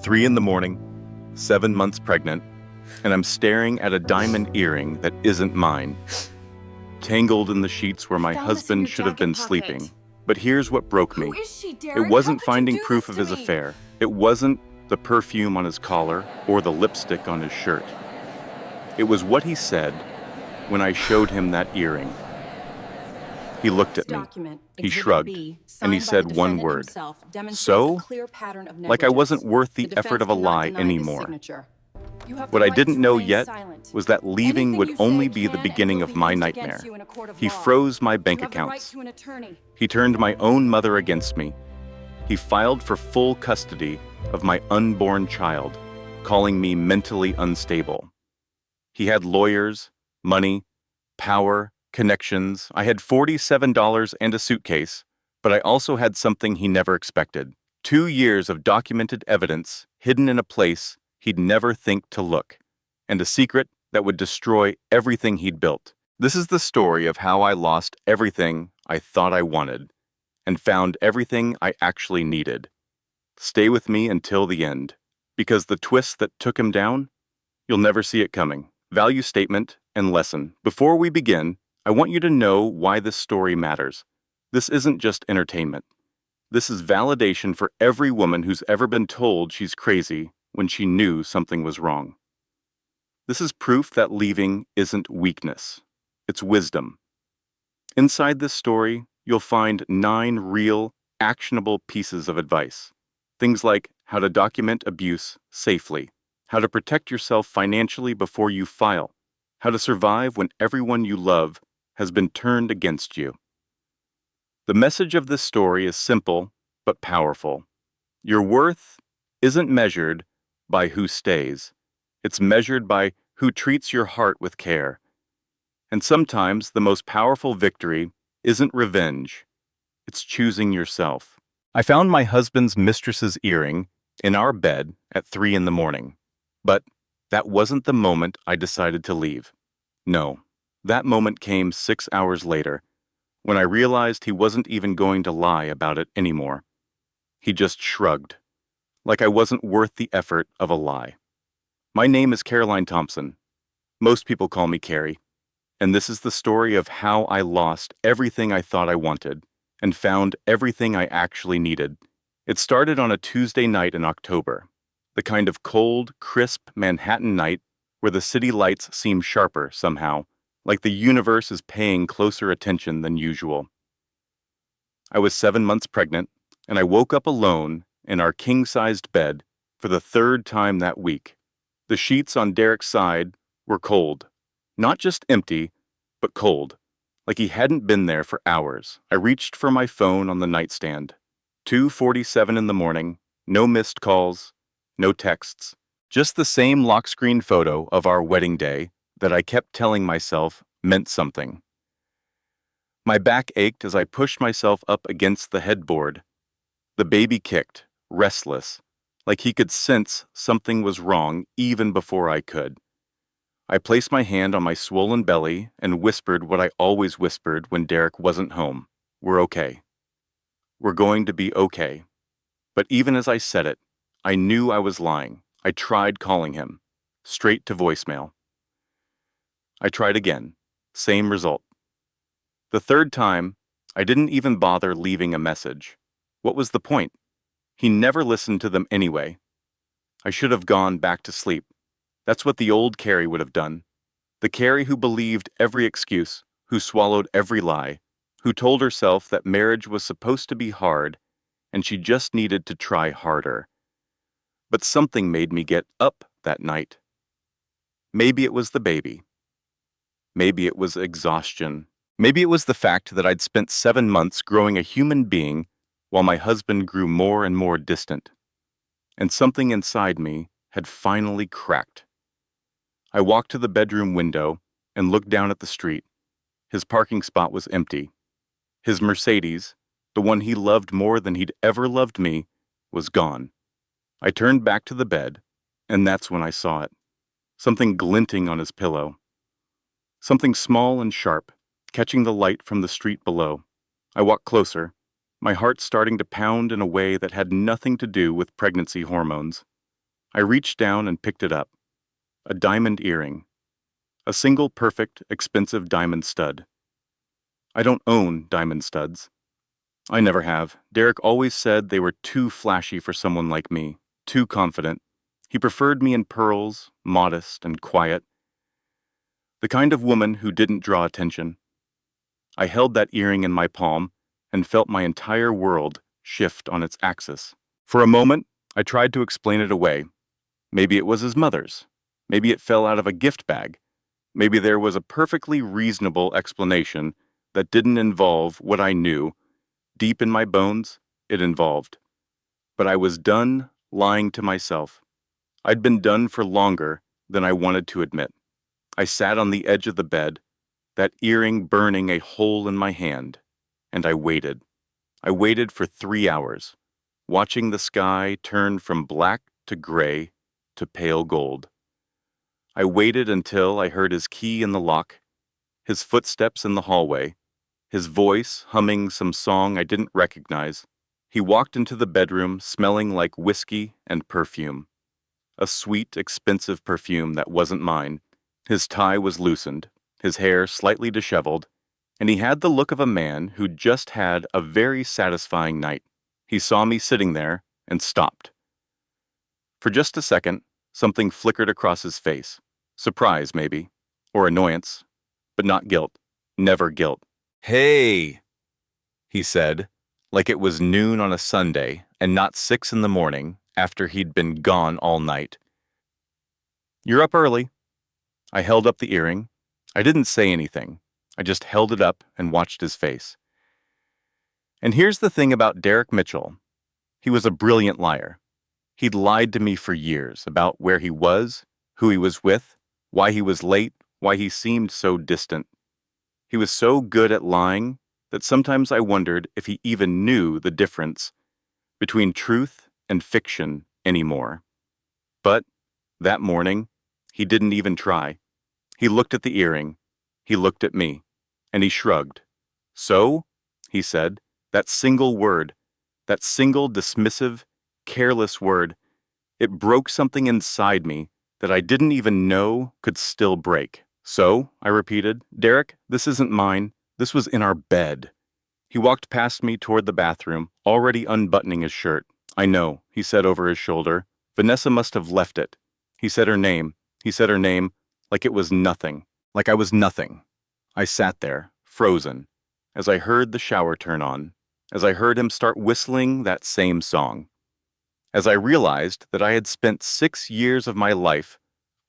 3 in the morning, 7 months pregnant, and I'm staring at a diamond earring that isn't mine, tangled in the sheets where my Found this in husband your should have jacket been pocket. sleeping. But here's what broke Who me. is she, Derek? It wasn't How could you finding do proof this of to his me? affair. It wasn't the perfume on his collar or the lipstick on his shirt. It was what he said when I showed him that earring. He looked at me, Document, he Exhibit shrugged, B, and he signed by the said one defendant word. himself, demonstrates a So? clear pattern of Like I negligence. wasn't worth the effort defense of a cannot lie deny this anymore. signature. You have the What I right didn't to know remain yet silent. was that leaving Anything would you only say be the can and beginning will of be my used nightmare. against you in a court of He law. froze my bank You have the right accounts. to an attorney. He turned my own mother against me. He filed for full custody of my unborn child, calling me mentally unstable. He had lawyers, money, power, connections. I had $47 and a suitcase, but I also had something he never expected. 2 years of documented evidence hidden in a place he'd never think to look, and a secret that would destroy everything he'd built. This is the story of how I lost everything I thought I wanted and found everything I actually needed. Stay with me until the end, because the twist that took him down, you'll never see it coming. Value statement and lesson. Before we begin, I want you to know why this story matters. This isn't just entertainment. This is validation for every woman who's ever been told she's crazy when she knew something was wrong. This is proof that leaving isn't weakness. It's wisdom. Inside this story, you'll find 9 real, actionable pieces of advice. Things like how to document abuse safely, how to protect yourself financially before you file, how to survive when everyone you love has been turned against you. The message of this story is simple but powerful. Your worth isn't measured by who stays. It's measured by who treats your heart with care. And sometimes the most powerful victory isn't revenge. It's choosing yourself. I found my husband's mistress's earring in our bed at 3 in the morning. But that wasn't the moment I decided to leave. No, that moment came 6 hours later, when I realized he wasn't even going to lie about it anymore. He just shrugged, like I wasn't worth the effort of a lie. My name is Caroline Thompson. Most people call me Carrie. And this is the story of how I lost everything I thought I wanted and found everything I actually needed. It started on a Tuesday night in October, the kind of cold, crisp Manhattan night where the city lights seem sharper somehow, like the universe is paying closer attention than usual. I was 7 months pregnant, and I woke up alone in our king-sized bed for the 3rd time that week. The sheets on Derek's side were cold. Not just empty, but cold, like he hadn't been there for hours. I reached for my phone on the nightstand. 2:47 in the morning, no missed calls, no texts, just the same lock screen photo of our wedding day that I kept telling myself meant something. My back ached as I pushed myself up against the headboard. The baby kicked, restless, like he could sense something was wrong even before I could. I placed my hand on my swollen belly and whispered what I always whispered when Derek wasn't home. We're okay. We're going to be okay. But even as I said it, I knew I was lying. I tried calling him. Straight to voicemail. I tried again. Same result. The 3rd time, I didn't even bother leaving a message. What was the point? He never listened to them anyway. I should have gone back to sleep. That's what the old Carrie would have done. The Carrie who believed every excuse, who swallowed every lie, who told herself that marriage was supposed to be hard and she just needed to try harder. But something made me get up that night. Maybe it was the baby. Maybe it was exhaustion. Maybe it was the fact that I'd spent 7 months growing a human being while my husband grew more and more distant. And something inside me had finally cracked. I walked to the bedroom window and looked down at the street. His parking spot was empty. His Mercedes, the one he loved more than he'd ever loved me, was gone. I turned back to the bed, and that's when I saw it. Something glinting on his pillow. Something small and sharp, catching the light from the street below. I walked closer, my heart starting to pound in a way that had nothing to do with pregnancy hormones. I reached down and picked it up. A diamond earring. A single perfect, expensive diamond stud. I don't own diamond studs. I never have. Derek always said they were too flashy for someone like me, too confident. He preferred me in pearls, modest and quiet. The kind of woman who didn't draw attention. I held that earring in my palm and felt my entire world shift on its axis. For a moment, I tried to explain it away. Maybe it was his mother's. Maybe it fell out of a gift bag. Maybe there was a perfectly reasonable explanation that didn't involve what I knew. Deep in my bones, it involved. But I was done lying to myself. I'd been done for longer than I wanted to admit. I sat on the edge of the bed, that earring burning a hole in my hand, and I waited. I waited for 3 hours, watching the sky turn from black to gray to pale gold. I waited until I heard his key in the lock, his footsteps in the hallway, his voice humming some song I didn't recognize. He walked into the bedroom smelling like whiskey and perfume. A sweet, expensive perfume that wasn't mine. His tie was loosened, his hair slightly disheveled, and he had the look of a man who'd just had a very satisfying night. He saw me sitting there and stopped. For just a second, something flickered across his face. Surprise, maybe, or annoyance, but not guilt. Never guilt. "Hey," he said, like it was noon on a Sunday and not 6 in the morning after he'd been gone all night. "You're up early." I held up the earring. I didn't say anything. I just held it up and watched his face. And here's the thing about Derek Mitchell. He was a brilliant liar. He'd lied to me for years about where he was, who he was with, why he was late, why he seemed so distant. He was so good at lying that sometimes I wondered if he even knew the difference between truth and fiction anymore. But that morning, he didn't even try. He looked at the earring, he looked at me, and he shrugged. "So?" he said, that single word, that single dismissive, careless word, it broke something inside me that I didn't even know could still break. "So?" I repeated. "Derek, this isn't mine. This was in our bed." He walked past me toward the bathroom, already unbuttoning his shirt. "I know," he said over his shoulder. "Vanessa must have left it." He said her name. He said her name like it was nothing. Like I was nothing. I sat there, frozen, as I heard the shower turn on, as I heard him start whistling that same song, as I realized that I had spent 6 years of my life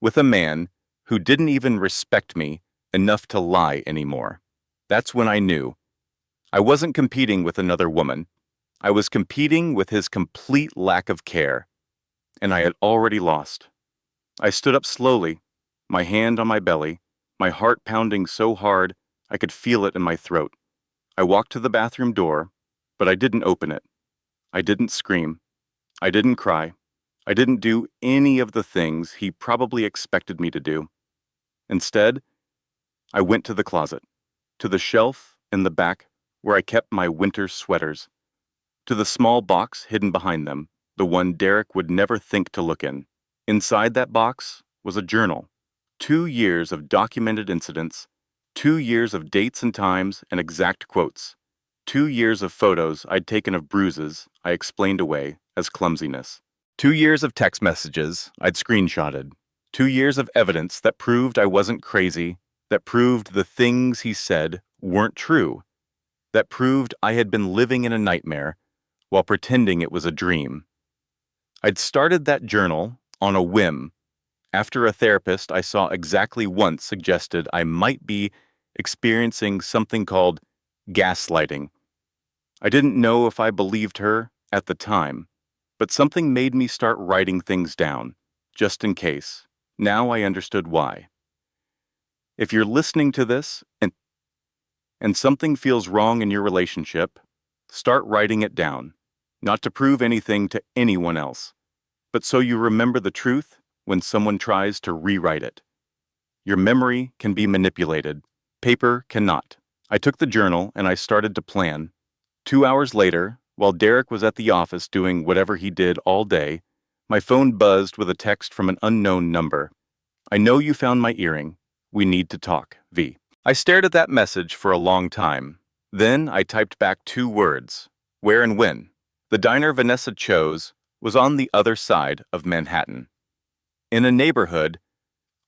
with a man who didn't even respect me enough to lie anymore. That's when I knew. I wasn't competing with another woman. I was competing with his complete lack of care, and I had already lost. I stood up slowly, my hand on my belly, my heart pounding so hard I could feel it in my throat. I walked to the bathroom door, but I didn't open it. I didn't scream. I didn't cry. I didn't do any of the things he probably expected me to do. Instead, I went to the closet, to the shelf in the back where I kept my winter sweaters, to the small box hidden behind them, the one Derek would never think to look in. Inside that box was a journal. 2 years of documented incidents, 2 years of dates and times and exact quotes, 2 years of photos I'd taken of bruises I explained away as clumsiness, 2 years of text messages I'd screenshotted, 2 years of evidence that proved I wasn't crazy, that proved the things he said weren't true, that proved I had been living in a nightmare while pretending it was a dream. I'd started that journal on a whim, after a therapist I saw exactly once suggested I might be experiencing something called gaslighting. I didn't know if I believed her at the time, but something made me start writing things down, just in case. Now I understood why. If you're listening to this and something feels wrong in your relationship, start writing it down, not to prove anything to anyone else, but so you remember the truth when someone tries to rewrite it. Your memory can be manipulated. Paper cannot. I took the journal and I started to plan. 2 hours later, while Derek was at the office doing whatever he did all day, My phone buzzed with a text from an unknown number. I know you found my earring. We need to talk, V. I stared at that message for a long time. Then I typed back 2 words. Where and when? The diner Vanessa chose was on the other side of Manhattan, in a neighborhood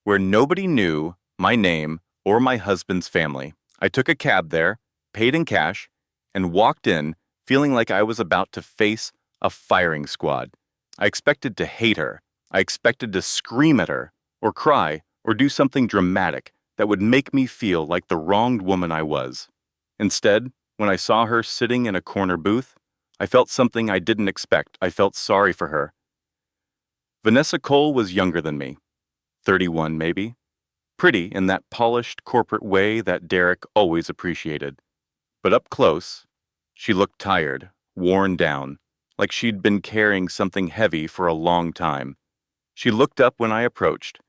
where nobody knew my name or my husband's family. I took a cab there, paid in cash, and walked in feeling like I was about to face a firing squad. I expected to hate her. I expected to scream at her, or cry, or do something dramatic that would make me feel like the wronged woman I was. Instead, when I saw her sitting in a corner booth, I felt something I didn't expect. I felt sorry for her. Vanessa Cole was younger than me, 31 maybe, pretty in that polished corporate way that Derek always appreciated. But up close, she looked tired, worn down, like she'd been carrying something heavy for a long time. She looked up when I approached,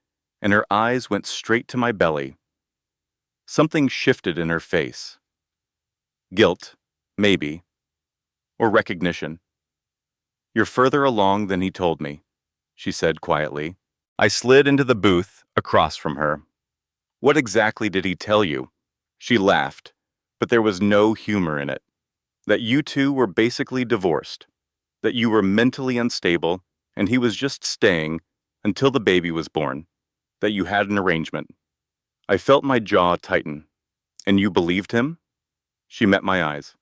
and her eyes went straight to my belly. Something shifted in her face. Guilt, maybe, or recognition. You're further along than he told me, she said quietly. I slid into the booth across from her. What exactly did he tell you? She laughed, but there was no humor in it. That you two were basically divorced, that you were mentally unstable, and he was just staying until the baby was born, that you had an arrangement. I felt my jaw tighten. And you believed him? She met my eyes.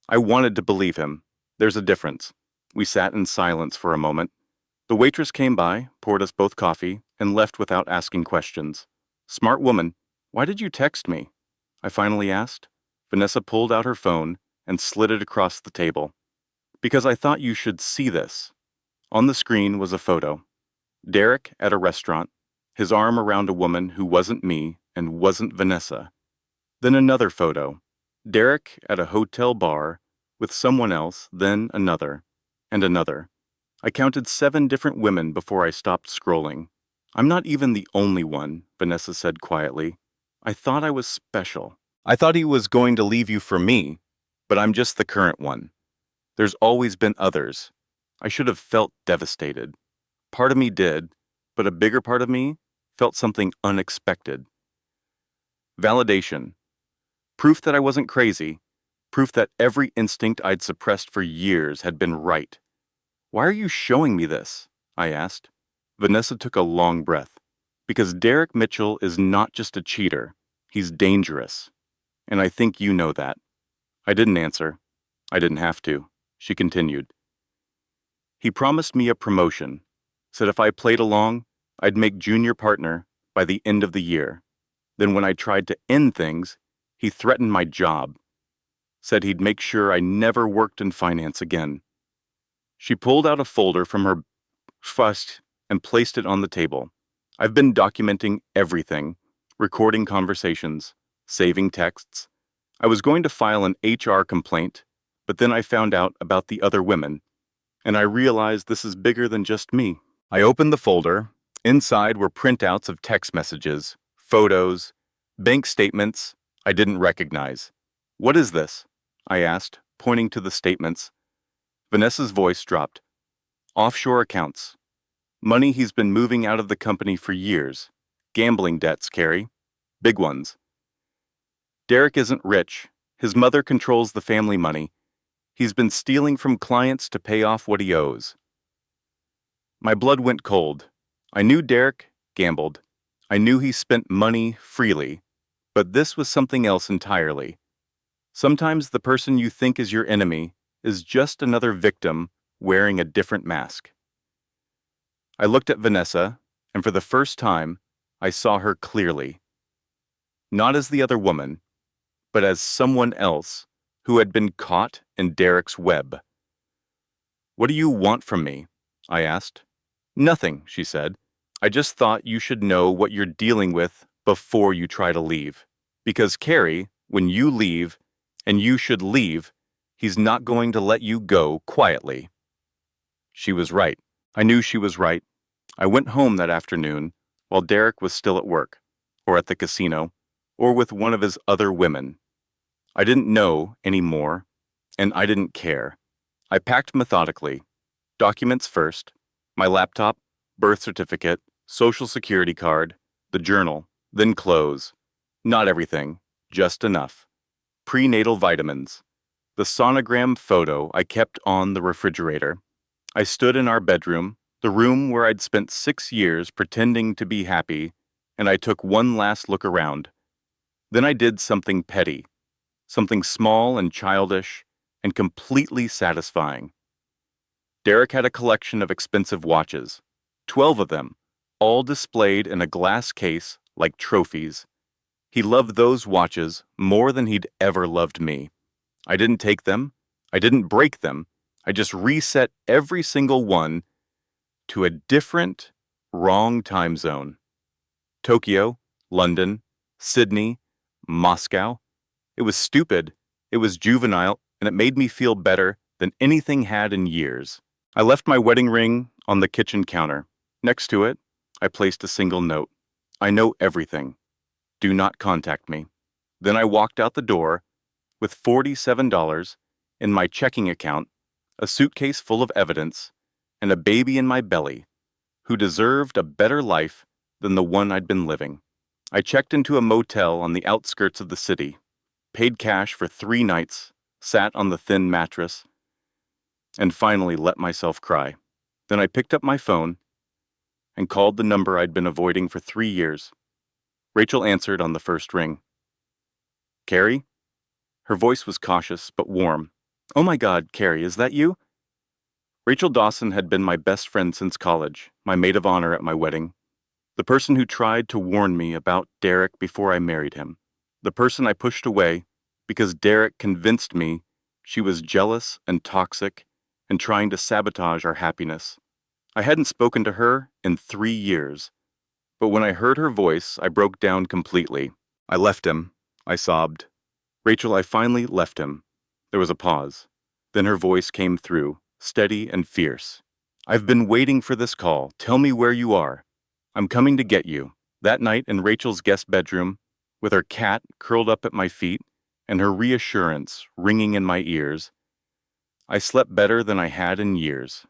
I wanted to believe him. There's a difference. We sat in silence for a moment. The waitress came by, poured us both coffee, and left without asking questions. Smart woman, why did you text me? I finally asked. Vanessa pulled out her phone and slid it across the table. Because I thought you should see this. On the screen was a photo. Derek at a restaurant, his arm around a woman who wasn't me and wasn't Vanessa. Then another photo. Derek at a hotel bar with someone else, then another, and another. I counted 7 different women before I stopped scrolling. I'm not even the only one, Vanessa said quietly. I thought I was special. I thought he was going to leave you for me, but I'm just the current one. There's always been others. I should have felt devastated. Part of me did, but a bigger part of me felt something unexpected. Validation. Proof that I wasn't crazy. Proof that every instinct I'd suppressed for years had been right. Why are you showing me this? I asked. Vanessa took a long breath. Because Derek Mitchell is not just a cheater. He's dangerous. And I think you know that. I didn't answer. I didn't have to. She continued. He promised me a promotion. Said if I played along, I'd make junior partner by the end of the year. Then when I tried to end things, he threatened my job. Said he'd make sure I never worked in finance again. She pulled out a folder from her fuss and placed it on the table. I've been documenting everything, recording conversations, saving texts. I was going to file an HR complaint, but then I found out about the other women, and I realized this is bigger than just me. I opened the folder. Inside were printouts of text messages, photos, bank statements I didn't recognize. What is this? I asked, pointing to the statements. Vanessa's voice dropped. Offshore accounts. Money he's been moving out of the company for years. Gambling debts, Carrie. Big ones. Derek isn't rich. His mother controls the family money. He's been stealing from clients to pay off what he owes. My blood went cold. I knew Derek gambled. I knew he spent money freely. But this was something else entirely. Sometimes the person you think is your enemy is just another victim wearing a different mask. I looked at Vanessa, and for the first time, I saw her clearly. Not as the other woman, but as someone else who had been caught in Derek's web. What do you want from me? I asked. Nothing, she said. I just thought you should know what you're dealing with before you try to leave. Because Carrie, when you leave, and you should leave, he's not going to let you go quietly. She was right. I knew she was right. I went home that afternoon while Derek was still at work, or at the casino, or with one of his other women. I didn't know anymore, and I didn't care. I packed methodically. Documents first, My laptop, birth certificate, social security card, the journal, then clothes. Not everything, just enough. Prenatal vitamins. The sonogram photo I kept on the refrigerator. I stood in our bedroom, the room where I'd spent 6 years pretending to be happy, and I took one last look around. Then I did something petty, something small and childish, and completely satisfying. Derek had a collection of expensive watches, 12 of them, all displayed in a glass case like trophies. He loved those watches more than he'd ever loved me. I didn't take them. I didn't break them. I just reset every single one to a different, wrong time zone. Tokyo, London, Sydney, Moscow. It was stupid, it was juvenile, and it made me feel better than anything had in years. I left my wedding ring on the kitchen counter. Next to it, I placed a single note. I know everything. Do not contact me. Then I walked out the door with $47 in my checking account, a suitcase full of evidence, and a baby in my belly who deserved a better life than the one I'd been living. I checked into a motel on the outskirts of the city, paid cash for 3 nights, sat on the thin mattress, and finally let myself cry. Then I picked up my phone and called the number I'd been avoiding for 3 years. Rachel answered on the first ring. Carrie? Her voice was cautious but warm. Oh my God, Carrie, is that you? Rachel Dawson had been my best friend since college, my maid of honor at my wedding. The person who tried to warn me about Derek before I married him. The person I pushed away because Derek convinced me she was jealous and toxic and trying to sabotage our happiness. I hadn't spoken to her in 3 years, but when I heard her voice, I broke down completely. I left him, I sobbed. Rachel, I finally left him. There was a pause. Then her voice came through, steady and fierce. I've been waiting for this call. Tell me where you are. I'm coming to get you. That night in Rachel's guest bedroom, with her cat curled up at my feet and her reassurance ringing in my ears, I slept better than I had in years.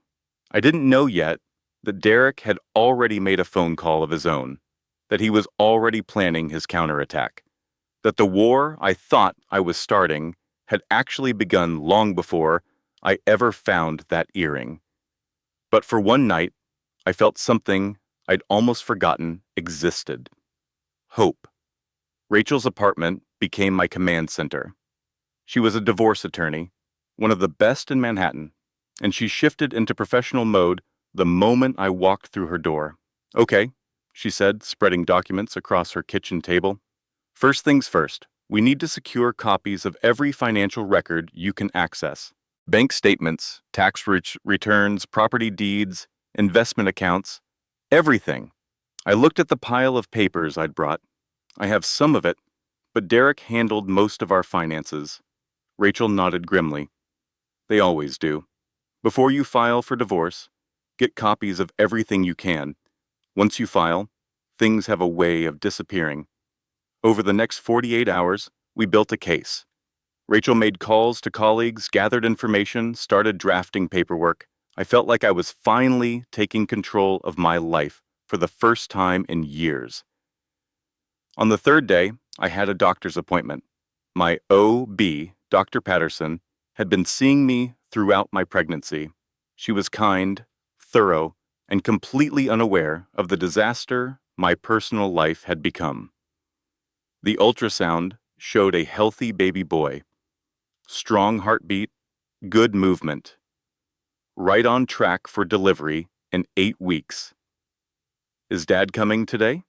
I didn't know yet that Derek had already made a phone call of his own, that he was already planning his counterattack, that the war I thought I was starting had actually begun long before I ever found that earring. But for one night, I felt something I'd almost forgotten existed. Hope. Rachel's apartment became my command center. She was a divorce attorney, one of the best in Manhattan, and she shifted into professional mode the moment I walked through her door. Okay, she said, spreading documents across her kitchen table. First things first, we need to secure copies of every financial record you can access. Bank statements, tax returns, property deeds, investment accounts, everything. I looked at the pile of papers I'd brought. I have some of it, but Derek handled most of our finances. Rachel nodded grimly. They always do. Before you file for divorce, get copies of everything you can. Once you file, things have a way of disappearing. Over the next 48 hours, we built a case. Rachel made calls to colleagues, gathered information, started drafting paperwork. I felt like I was finally taking control of my life for the first time in years. On the 3rd day, I had a doctor's appointment. My OB, Dr. Patterson, had been seeing me throughout my pregnancy. She was kind, thorough, and completely unaware of the disaster my personal life had become. The ultrasound showed a healthy baby boy. Strong heartbeat, good movement. Right on track for delivery in 8 weeks. Is Dad coming today?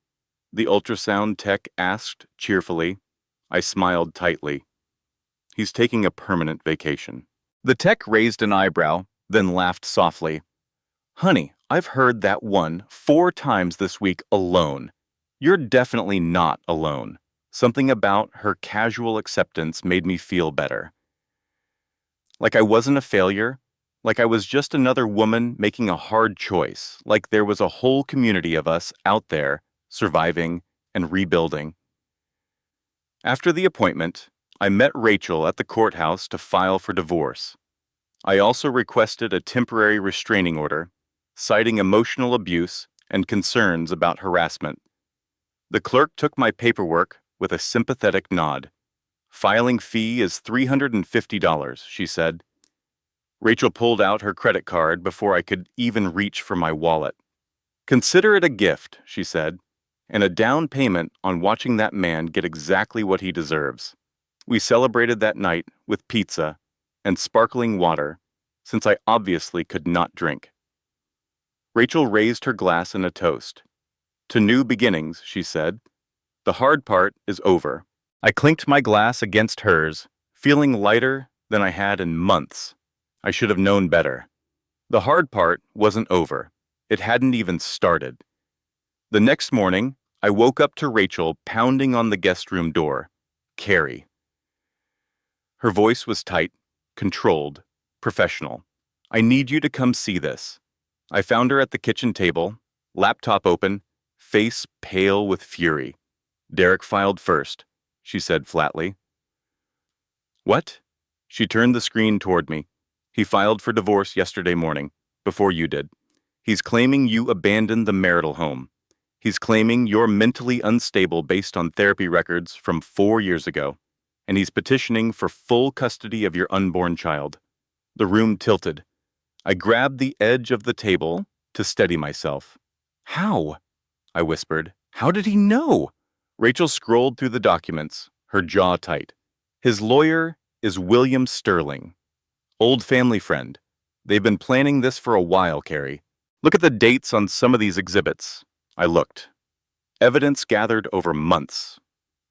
The ultrasound tech asked cheerfully. I smiled tightly. He's taking a permanent vacation. The tech raised an eyebrow, then laughed softly. Honey, I've heard that one 4 times this week alone. You're definitely not alone. Something about her casual acceptance made me feel better. Like I wasn't a failure, like I was just another woman making a hard choice, like there was a whole community of us out there, surviving and rebuilding. After the appointment, I met Rachel at the courthouse to file for divorce. I also requested a temporary restraining order, citing emotional abuse and concerns about harassment. The clerk took my paperwork with a sympathetic nod. Filing fee is $350, she said. Rachel pulled out her credit card before I could even reach for my wallet. Consider it a gift, she said, and a down payment on watching that man get exactly what he deserves. We celebrated that night with pizza and sparkling water, since I obviously could not drink. Rachel raised her glass in a toast. To new beginnings, she said. The hard part is over. I clinked my glass against hers, feeling lighter than I had in months. I should have known better. The hard part wasn't over. It hadn't even started. The next morning, I woke up to Rachel pounding on the guest room door. Carrie. Her voice was tight, controlled, professional. I need you to come see this. I found her at the kitchen table, laptop open, face pale with fury. Derek filed first, she said flatly. What? She turned the screen toward me. He filed for divorce yesterday morning, before you did. He's claiming you abandoned the marital home. He's claiming you're mentally unstable based on therapy records from 4 years ago. And he's petitioning for full custody of your unborn child. The room tilted. I grabbed the edge of the table to steady myself. How? I whispered. How did he know? Rachel scrolled through the documents, her jaw tight. His lawyer is William Sterling. Old family friend. They've been planning this for a while, Carrie. Look at the dates on some of these exhibits. I looked. Evidence gathered over months.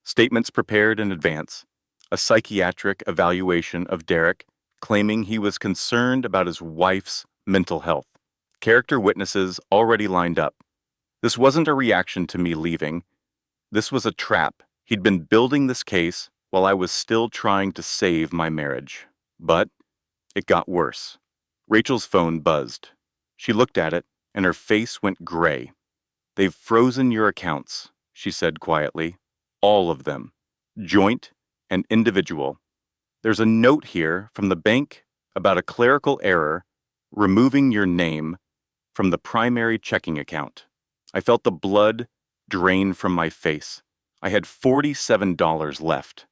Statements prepared in advance. A psychiatric evaluation of Derek, claiming he was concerned about his wife's mental health. Character witnesses already lined up. This wasn't a reaction to me leaving. This was a trap. He'd been building this case while I was still trying to save my marriage. But it got worse. Rachel's phone buzzed. She looked at it, and her face went gray. They've frozen your accounts, she said quietly. All of them. Joint and individual. There's a note here from the bank about a clerical error removing your name from the primary checking account. I felt the blood drain from my face. I had $47 left.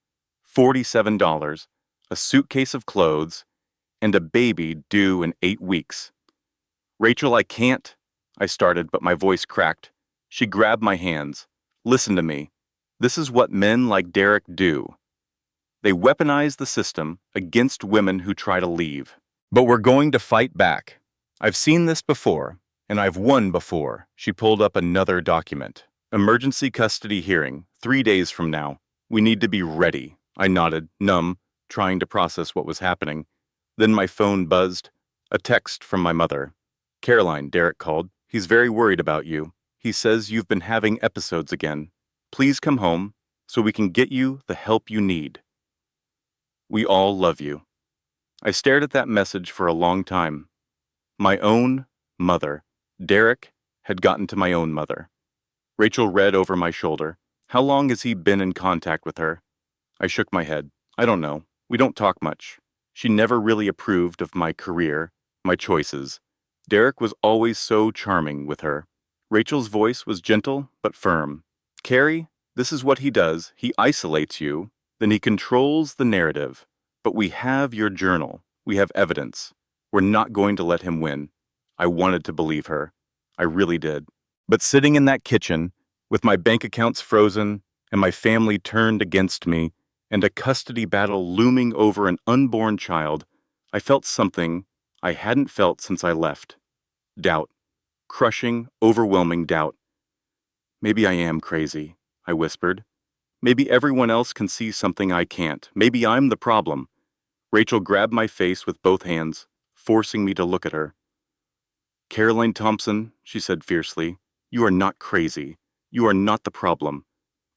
$47, a suitcase of clothes, and a baby due in 8 weeks. Rachel, I can't, I started, but my voice cracked. She grabbed my hands. Listen to me. This is what men like Derek do. They weaponize the system against women who try to leave. But we're going to fight back. I've seen this before, and I've won before. She pulled up another document. Emergency custody hearing, 3 days from now. We need to be ready. I nodded, numb, trying to process what was happening. Then my phone buzzed. A text from my mother. Caroline, Derek called. He's very worried about you. He says you've been having episodes again. Please come home so we can get you the help you need. We all love you. I stared at that message for a long time. My own mother. Derek had gotten to my own mother. Rachel read over my shoulder. How long has he been in contact with her? I shook my head. I don't know. We don't talk much. She never really approved of my career, my choices. Derek was always so charming with her. Rachel's voice was gentle but firm. Carrie, this is what he does. He isolates you, then he controls the narrative. But we have your journal. We have evidence. We're not going to let him win. I wanted to believe her. I really did. But sitting in that kitchen, with my bank accounts frozen and my family turned against me, and a custody battle looming over an unborn child, I felt something I hadn't felt since I left. Doubt. Crushing, overwhelming doubt. Maybe I am crazy, I whispered. Maybe everyone else can see something I can't. Maybe I'm the problem. Rachel grabbed my face with both hands, forcing me to look at her. Caroline Thompson, she said fiercely, you are not crazy. You are not the problem.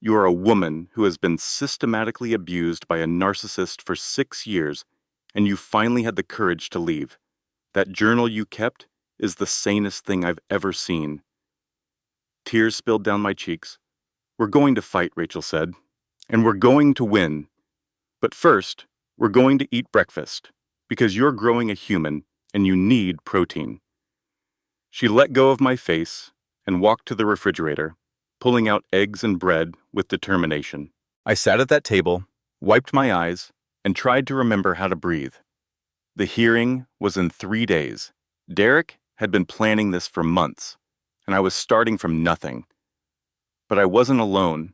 You are a woman who has been systematically abused by a narcissist for 6 years, and you finally had the courage to leave. That journal you kept is the sanest thing I've ever seen. Tears spilled down my cheeks. We're going to fight, Rachel said, and we're going to win. But first, we're going to eat breakfast, because you're growing a human and you need protein. She let go of my face and walked to the refrigerator, pulling out eggs and bread with determination. I sat at that table, wiped my eyes, and tried to remember how to breathe. The hearing was in 3 days. Derek had been planning this for months, and I was starting from nothing. But I wasn't alone.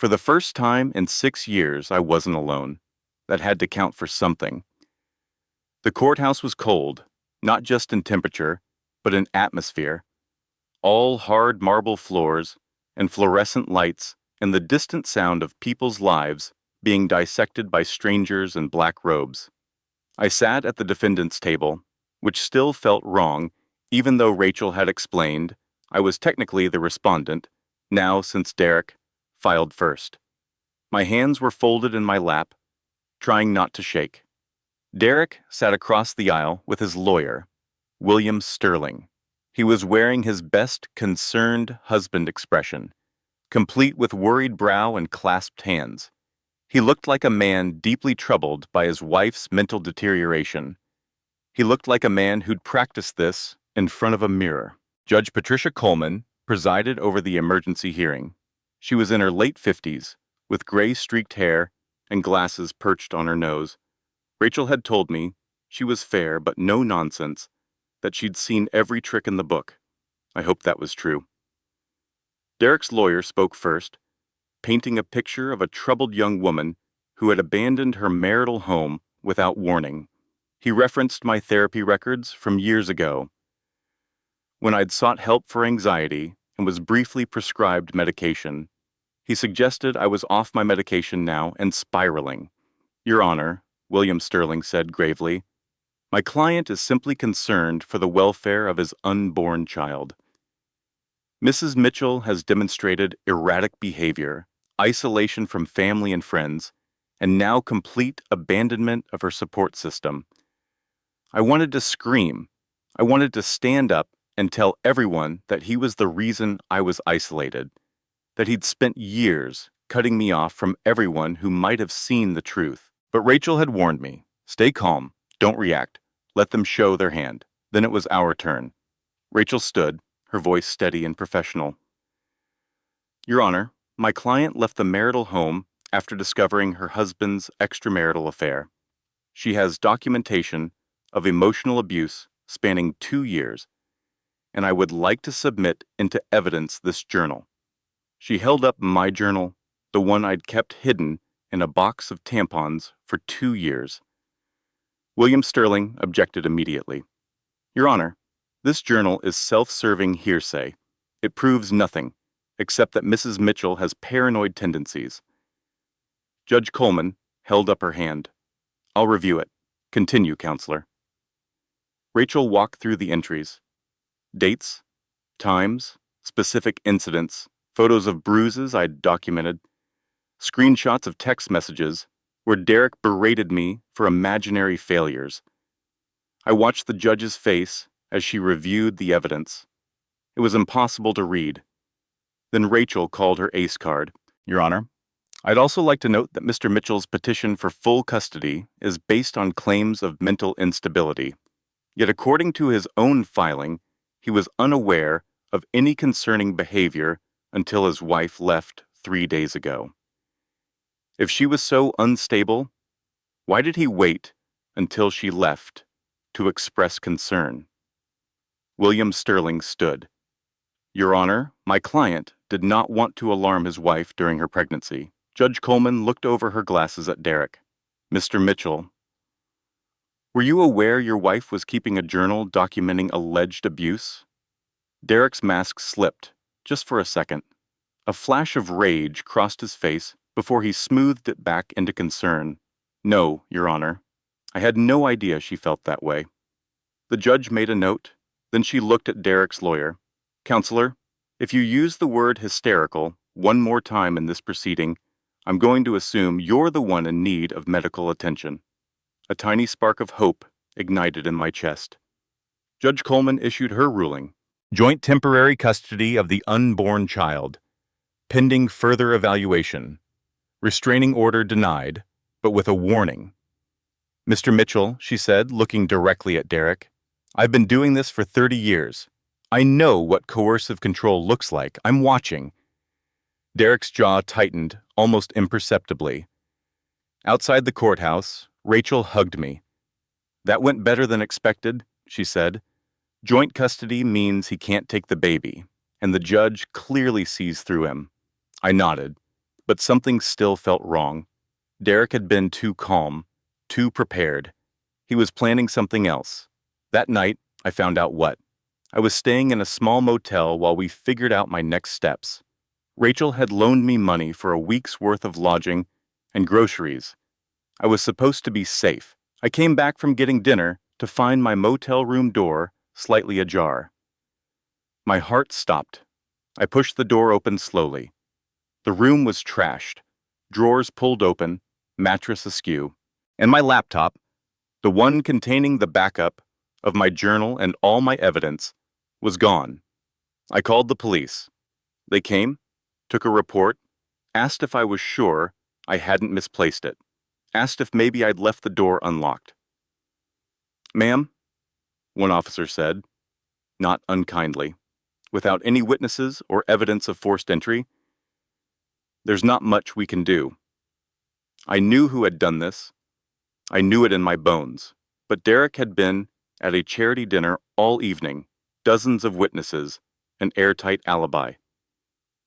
For the first time in 6 years, I wasn't alone. That had to count for something. The courthouse was cold, not just in temperature, but in atmosphere. All hard marble floors and fluorescent lights and the distant sound of people's lives being dissected by strangers in black robes. I sat at the defendant's table, which still felt wrong, even though Rachel had explained I was technically the respondent, now since Derek filed first. My hands were folded in my lap, trying not to shake. Derek sat across the aisle with his lawyer, William Sterling. He was wearing his best concerned husband expression, complete with worried brow and clasped hands. He looked like a man deeply troubled by his wife's mental deterioration. He looked like a man who'd practiced this in front of a mirror. Judge Patricia Coleman presided over the emergency hearing. She was in her late 50s, with gray-streaked hair and glasses perched on her nose. Rachel had told me she was fair but no nonsense, that she'd seen every trick in the book. I hoped that was true. Derek's lawyer spoke first, painting a picture of a troubled young woman who had abandoned her marital home without warning. He referenced my therapy records from years ago, when I'd sought help for anxiety and was briefly prescribed medication. He suggested I was off my medication now and spiraling. Your Honor, William Sterling said gravely, my client is simply concerned for the welfare of his unborn child. Mrs. Mitchell has demonstrated erratic behavior, isolation from family and friends, and now complete abandonment of her support system. I wanted to scream. I wanted to stand up and tell everyone that he was the reason I was isolated, that he'd spent years cutting me off from everyone who might have seen the truth. But Rachel had warned me, stay calm, don't react, let them show their hand. Then it was our turn. Rachel stood, her voice steady and professional. Your Honor, my client left the marital home after discovering her husband's extramarital affair. She has documentation of emotional abuse spanning 2 years, and I would like to submit into evidence this journal. She held up my journal, the one I'd kept hidden in a box of tampons for 2 years. William Sterling objected immediately. Your Honor, this journal is self-serving hearsay. It proves nothing, except that Mrs. Mitchell has paranoid tendencies. Judge Coleman held up her hand. I'll review it. Continue, Counselor. Rachel walked through the entries. Dates, times, specific incidents, photos of bruises I'd documented, screenshots of text messages where Derek berated me for imaginary failures. I watched the judge's face as she reviewed the evidence. It was impossible to read. Then Rachel called her ace card. Your Honor, I'd also like to note that Mr. Mitchell's petition for full custody is based on claims of mental instability. Yet according to his own filing, he was unaware of any concerning behavior until his wife left 3 days ago. If she was so unstable, why did he wait until she left to express concern? William Sterling stood. Your Honor, my client did not want to alarm his wife during her pregnancy. Judge Coleman looked over her glasses at Derek. Mr. Mitchell, were you aware your wife was keeping a journal documenting alleged abuse? Derek's mask slipped, just for a second. A flash of rage crossed his face before he smoothed it back into concern. No, Your Honor. I had no idea she felt that way. The judge made a note. Then she looked at Derek's lawyer. Counselor, if you use the word hysterical one more time in this proceeding, I'm going to assume you're the one in need of medical attention. A tiny spark of hope ignited in my chest. Judge Coleman issued her ruling. Joint temporary custody of the unborn child. Pending further evaluation. Restraining order denied, but with a warning. Mr. Mitchell, she said, looking directly at Derek, I've been doing this for 30 years. I know what coercive control looks like. I'm watching. Derek's jaw tightened, almost imperceptibly. Outside the courthouse, Rachel hugged me. That went better than expected, she said. Joint custody means he can't take the baby, and the judge clearly sees through him. I nodded, but something still felt wrong. Derek had been too calm, too prepared. He was planning something else. That night, I found out what. I was staying in a small motel while we figured out my next steps. Rachel had loaned me money for a week's worth of lodging and groceries. I was supposed to be safe. I came back from getting dinner to find my motel room door slightly ajar. My heart stopped. I pushed the door open slowly. The room was trashed, drawers pulled open, mattress askew, and my laptop, the one containing the backup of my journal and all my evidence, was gone. I called the police. They came, took a report, asked if I was sure I hadn't misplaced it, asked if maybe I'd left the door unlocked. "Ma'am," one officer said, not unkindly, "without any witnesses or evidence of forced entry, there's not much we can do." I knew who had done this. I knew it in my bones. But Derek had been at a charity dinner all evening, dozens of witnesses, an airtight alibi.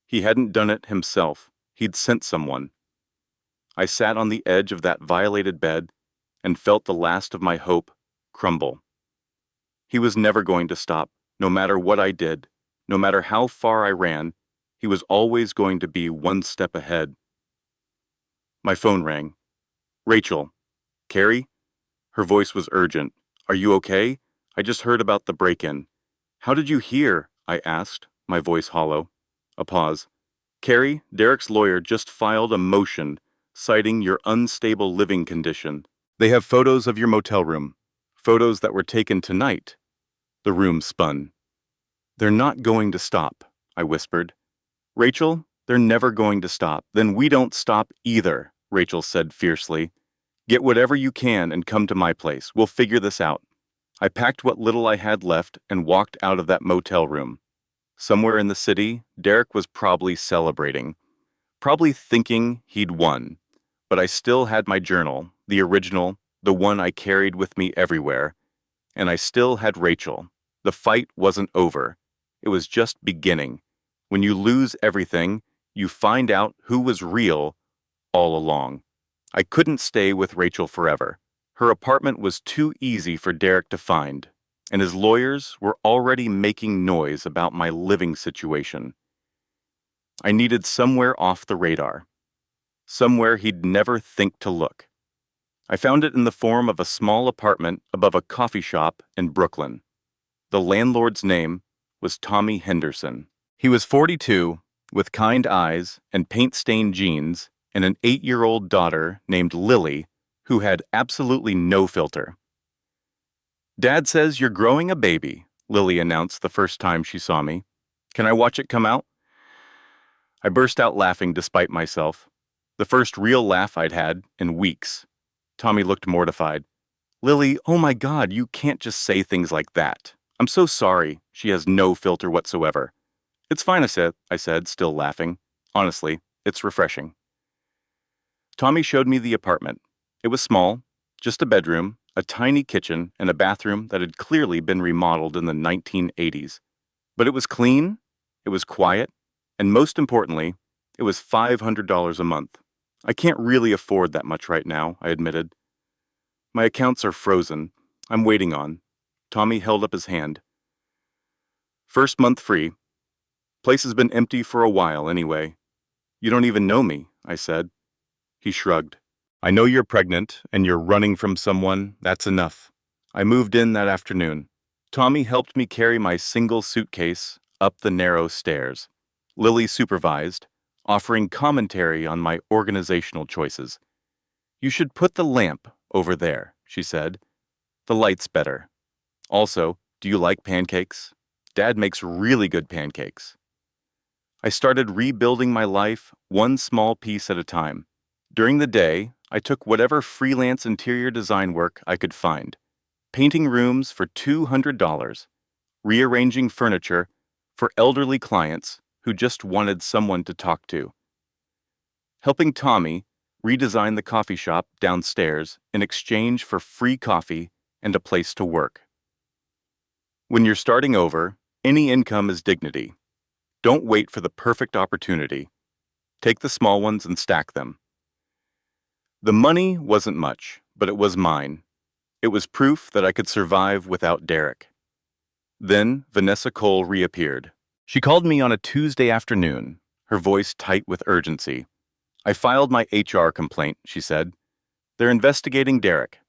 He hadn't done it himself. He'd sent someone. I sat on the edge of that violated bed and felt the last of my hope crumble. He was never going to stop, no matter what I did, no matter how far I ran. He was always going to be one step ahead. My phone rang. "Rachel." "Carrie?" Her voice was urgent. "Are you okay? I just heard about the break-in." "How did you hear?" I asked, my voice hollow. A pause. "Carrie, Derek's lawyer just filed a motion citing your unstable living condition. They have photos of your motel room. Photos that were taken tonight." The room spun. "They're not going to stop," I whispered. "Rachel, they're never going to stop. Then we don't stop either," Rachel said fiercely. "Get whatever you can and come to my place. We'll figure this out." I packed what little I had left and walked out of that motel room. Somewhere in the city, Derek was probably celebrating, probably thinking he'd won. But I still had my journal, the original, the one I carried with me everywhere. And I still had Rachel. The fight wasn't over. It was just beginning. When you lose everything, you find out who was real all along. I couldn't stay with Rachel forever. Her apartment was too easy for Derek to find, and his lawyers were already making noise about my living situation. I needed somewhere off the radar, somewhere he'd never think to look. I found it in the form of a small apartment above a coffee shop in Brooklyn. The landlord's name was Tommy Henderson. He was 42, with kind eyes and paint-stained jeans, and an 8-year-old daughter named Lily, who had absolutely no filter. "Dad says you're growing a baby," Lily announced the first time she saw me. "Can I watch it come out?" I burst out laughing despite myself. The first real laugh I'd had in weeks. Tommy looked mortified. "Lily, oh my God, you can't just say things like that. I'm so sorry. She has no filter whatsoever." "It's fine," I said, still laughing. "Honestly, it's refreshing." Tommy showed me the apartment. It was small, just a bedroom, a tiny kitchen, and a bathroom that had clearly been remodeled in the 1980s. But it was clean, it was quiet, and most importantly, it was $500 a month. I can't really afford that much right now, I admitted. "My accounts are frozen. I'm waiting on." Tommy held up his hand. "First month free. Place has been empty for a while anyway." "You don't even know me," I said. He shrugged. "I know you're pregnant and you're running from someone. That's enough." I moved in that afternoon. Tommy helped me carry my single suitcase up the narrow stairs. Lily supervised, offering commentary on my organizational choices. "You should put the lamp over there," she said. "The light's better. Also, do you like pancakes? Dad makes really good pancakes." I started rebuilding my life one small piece at a time. During the day, I took whatever freelance interior design work I could find. painting rooms for $200, rearranging furniture for elderly clients who just wanted someone to talk to, helping Tommy redesign the coffee shop downstairs in exchange for free coffee and a place to work. When you're starting over, any income is dignity. Don't wait for the perfect opportunity. Take the small ones and stack them. The money wasn't much, but it was mine. It was proof that I could survive without Derek. Then Vanessa Cole reappeared. She called me on a Tuesday afternoon, her voice tight with urgency. I filed my HR complaint, she said. They're investigating Derek,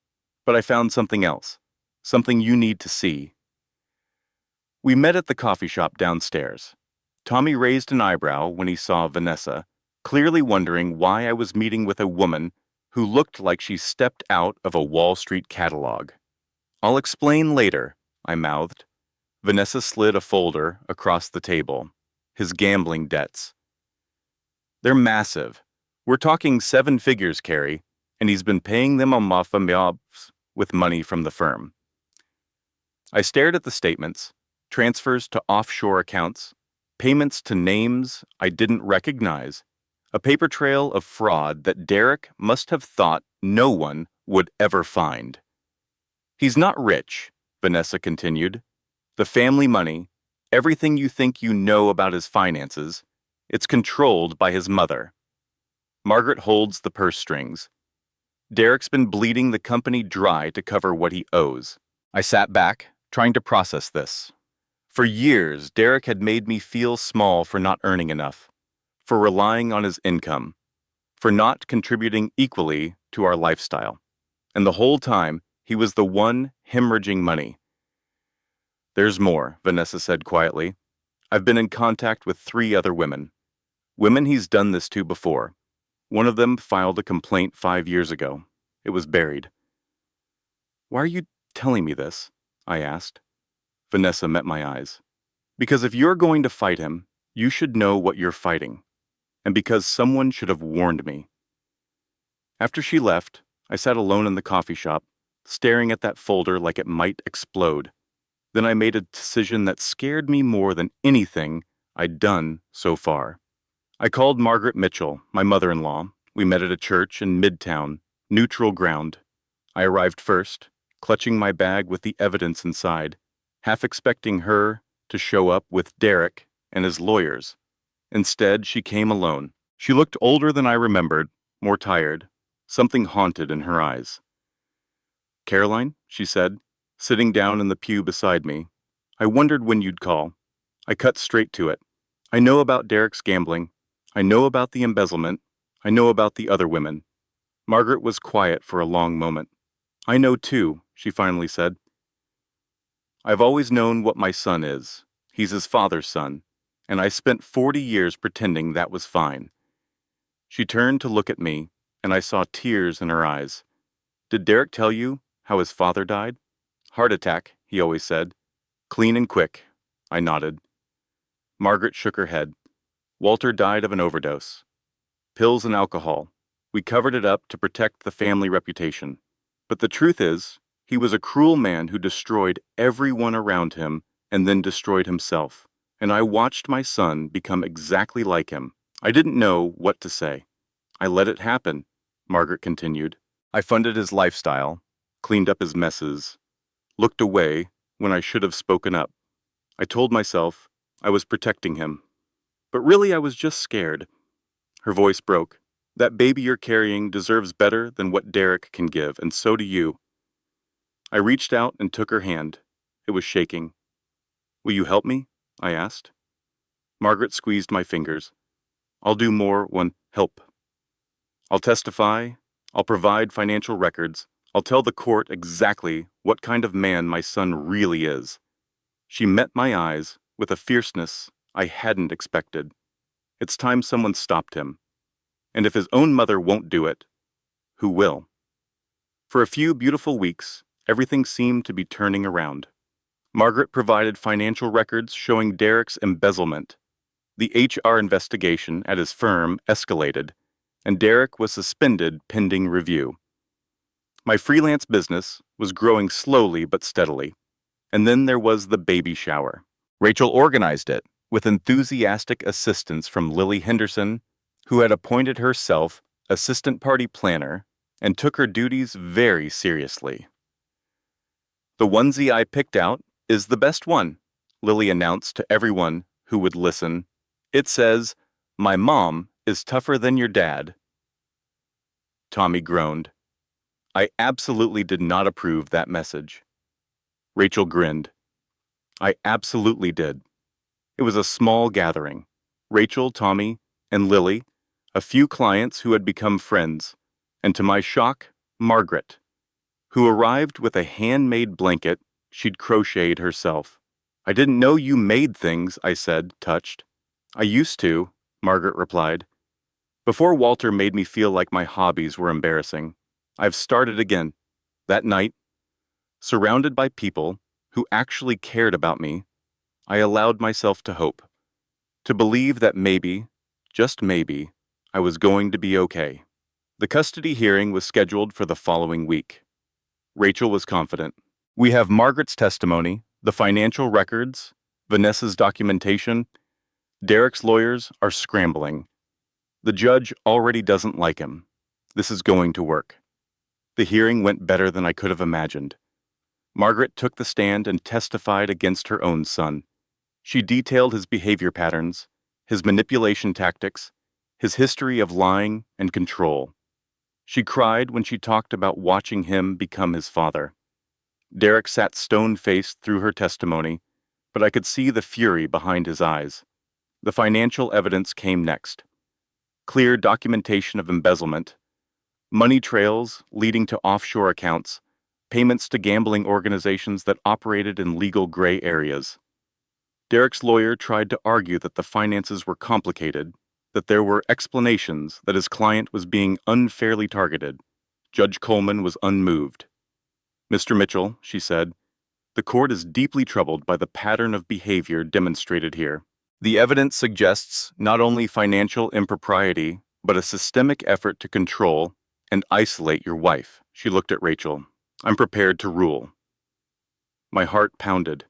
but I found something else, something you need to see. We met at the coffee shop downstairs. Tommy raised an eyebrow when he saw Vanessa, clearly wondering why I was meeting with a woman who looked like she stepped out of a Wall Street catalog. I'll explain later, I mouthed. Vanessa slid a folder across the table. His gambling debts. They're massive. We're talking 7 figures, Carrie, and he's been paying them on mobs with money from the firm. I stared at the statements, transfers to offshore accounts, payments to names I didn't recognize, a paper trail of fraud that Derek must have thought no one would ever find. He's not rich, Vanessa continued. The family money, everything you think you know about his finances, it's controlled by his mother. Margaret holds the purse strings. Derek's been bleeding the company dry to cover what he owes. I sat back, trying to process this. For years, Derek had made me feel small for not earning enough, for relying on his income, for not contributing equally to our lifestyle. And the whole time, he was the one hemorrhaging money. There's more, Vanessa said quietly. I've been in contact with 3 other women. Women he's done this to before. One of them filed a complaint 5 years ago. It was buried. Why are you telling me this? I asked. Vanessa met my eyes. Because if you're going to fight him, you should know what you're fighting. And because someone should have warned me. After she left, I sat alone in the coffee shop, staring at that folder like it might explode. Then I made a decision that scared me more than anything I'd done so far. I called Margaret Mitchell, my mother-in-law. We met at a church in Midtown, neutral ground. I arrived first, clutching my bag with the evidence inside, half expecting her to show up with Derek and his lawyers. Instead, she came alone. She looked older than I remembered, more tired, something haunted in her eyes. Caroline, she said, sitting down in the pew beside me. I wondered when you'd call. I cut straight to it. I know about Derek's gambling. I know about the embezzlement. I know about the other women. Margaret was quiet for a long moment. I know too, she finally said. I've always known what my son is. He's his father's son, and I spent 40 years pretending that was fine. She turned to look at me, and I saw tears in her eyes. Did Derek tell you how his father died? Heart attack, he always said. Clean and quick. I nodded. Margaret shook her head. Walter died of an overdose. Pills and alcohol. We covered it up to protect the family reputation. But the truth is, he was a cruel man who destroyed everyone around him and then destroyed himself. And I watched my son become exactly like him. I didn't know what to say. I let it happen, Margaret continued. I funded his lifestyle, cleaned up his messes, looked away when I should have spoken up. I told myself I was protecting him. But really I was just scared. Her voice broke. That baby you're carrying deserves better than what Derek can give, and so do you. I reached out and took her hand. It was shaking. Will you help me? I asked. Margaret squeezed my fingers. I'll do more when help. I'll testify. I'll provide financial records. I'll tell the court exactly what kind of man my son really is. She met my eyes with a fierceness I hadn't expected. It's time someone stopped him. And if his own mother won't do it, who will? For a few beautiful weeks, everything seemed to be turning around. Margaret provided financial records showing Derek's embezzlement. The HR investigation at his firm escalated, and Derek was suspended pending review. My freelance business was growing slowly but steadily. And then there was the baby shower. Rachel organized it with enthusiastic assistance from Lily Henderson, who had appointed herself assistant party planner and took her duties very seriously. "The onesie I picked out is the best one," Lily announced to everyone who would listen. "It says, 'My mom is tougher than your dad.'" Tommy groaned. I absolutely did not approve that message. Rachel grinned. I absolutely did. It was a small gathering. Rachel, Tommy, and Lily, a few clients who had become friends, and to my shock, Margaret, who arrived with a handmade blanket she'd crocheted herself. "I didn't know you made things," I said, touched. "I used to," Margaret replied. "Before Walter made me feel like my hobbies were embarrassing. I've started again." That night, surrounded by people who actually cared about me, I allowed myself to hope, to believe that maybe, just maybe, I was going to be okay. The custody hearing was scheduled for the following week. Rachel was confident. "We have Margaret's testimony, the financial records, Vanessa's documentation. Derek's lawyers are scrambling. The judge already doesn't like him. This is going to work." The hearing went better than I could have imagined. Margaret took the stand and testified against her own son. She detailed his behavior patterns, his manipulation tactics, his history of lying and control. She cried when she talked about watching him become his father. Derek sat stone-faced through her testimony, but I could see the fury behind his eyes. The financial evidence came next. Clear documentation of embezzlement, money trails leading to offshore accounts, payments to gambling organizations that operated in legal gray areas. Derek's lawyer tried to argue that the finances were complicated, that there were explanations that his client was being unfairly targeted. Judge Coleman was unmoved. "Mr. Mitchell," she said, "the court is deeply troubled by the pattern of behavior demonstrated here. The evidence suggests not only financial impropriety, but a systemic effort to control and isolate your wife." She looked at Rachel. "I'm prepared to rule." My heart pounded.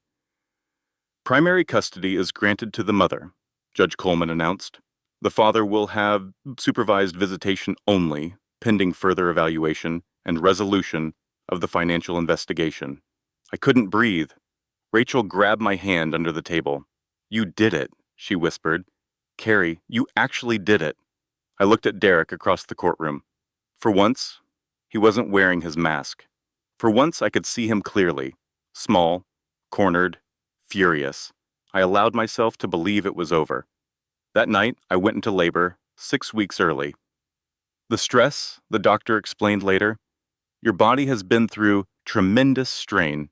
"Primary custody is granted to the mother," Judge Coleman announced. "The father will have supervised visitation only, pending further evaluation and resolution of the financial investigation." I couldn't breathe. Rachel grabbed my hand under the table. "You did it," she whispered. "Carrie, you actually did it." I looked at Derek across the courtroom. For once, he wasn't wearing his mask. For once, I could see him clearly. Small, cornered, furious. I allowed myself to believe it was over. That night, I went into labor 6 weeks early. "The stress," the doctor explained later, "your body has been through tremendous strain."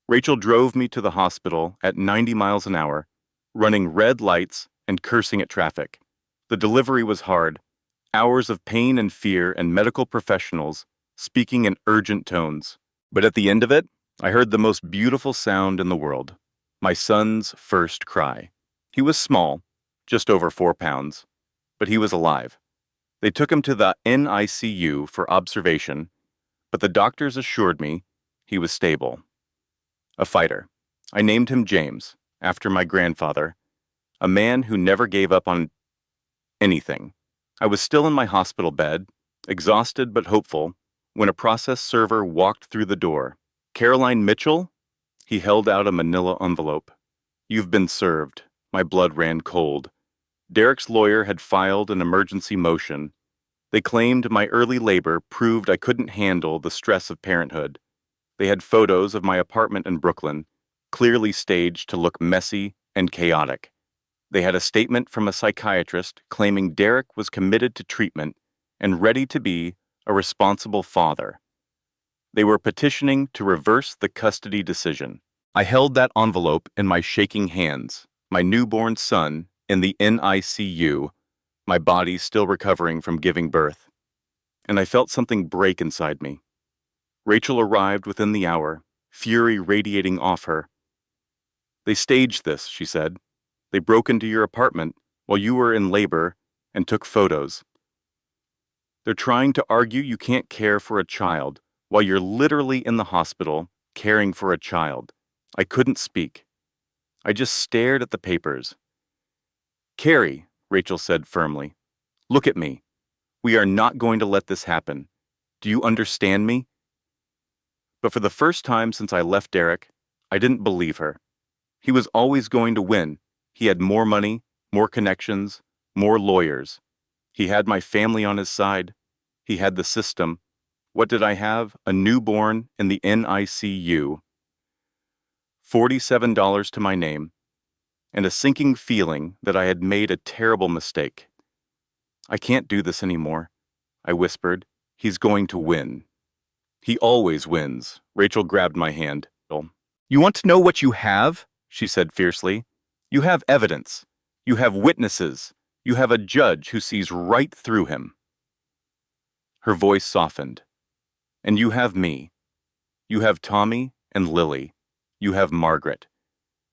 Rachel drove me to the hospital at 90 miles an hour, running red lights and cursing at traffic. The delivery was hard. Hours of pain and fear and medical professionals speaking in urgent tones. But at the end of it, I heard the most beautiful sound in the world. My son's first cry. He was small, just over 4 pounds, but he was alive. They took him to the NICU for observation, but the doctors assured me he was stable. A fighter. I named him James, after my grandfather, a man who never gave up on anything. I was still in my hospital bed, exhausted but hopeful, when a process server walked through the door. "Caroline Mitchell?" He held out a manila envelope. "You've been served." My blood ran cold. Derek's lawyer had filed an emergency motion. They claimed my early labor proved I couldn't handle the stress of parenthood. They had photos of my apartment in Brooklyn, clearly staged to look messy and chaotic. They had a statement from a psychiatrist claiming Derek was committed to treatment and ready to be a responsible father. They were petitioning to reverse the custody decision. I held that envelope in my shaking hands, my newborn son in the NICU, my body still recovering from giving birth. And I felt something break inside me. Rachel arrived within the hour, fury radiating off her. "They staged this," she said. "They broke into your apartment while you were in labor and took photos. They're trying to argue you can't care for a child while you're literally in the hospital caring for a child. I couldn't speak. I just stared at the papers. Carrie, Rachel said firmly, look at me. We are not going to let this happen. Do you understand me? But for the first time since I left Derek, I didn't believe her. He was always going to win. He had more money, more connections, more lawyers. He had my family on his side. He had the system. What did I have? A newborn in the NICU. $47 to my name, and a sinking feeling that I had made a terrible mistake. I can't do this anymore, I whispered. He's going to win. He always wins. Rachel grabbed my hand. You want to know what you have? She said fiercely. You have evidence. You have witnesses. You have a judge who sees right through him. Her voice softened. And you have me. You have Tommy and Lily. You have Margaret.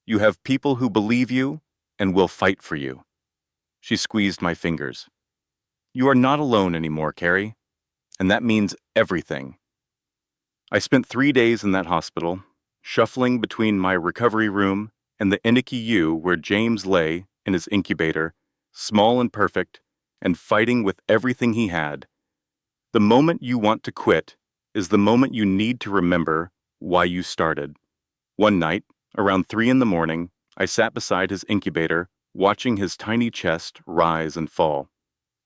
You have people who believe you and will fight for you. She squeezed my fingers. You are not alone anymore, Carrie. And that means everything. I spent 3 days in that hospital, shuffling between my recovery room and the NICU where James lay in his incubator, small and perfect, and fighting with everything he had. The moment you want to quit is the moment you need to remember why you started. One night, around 3 in the morning, I sat beside his incubator, watching his tiny chest rise and fall.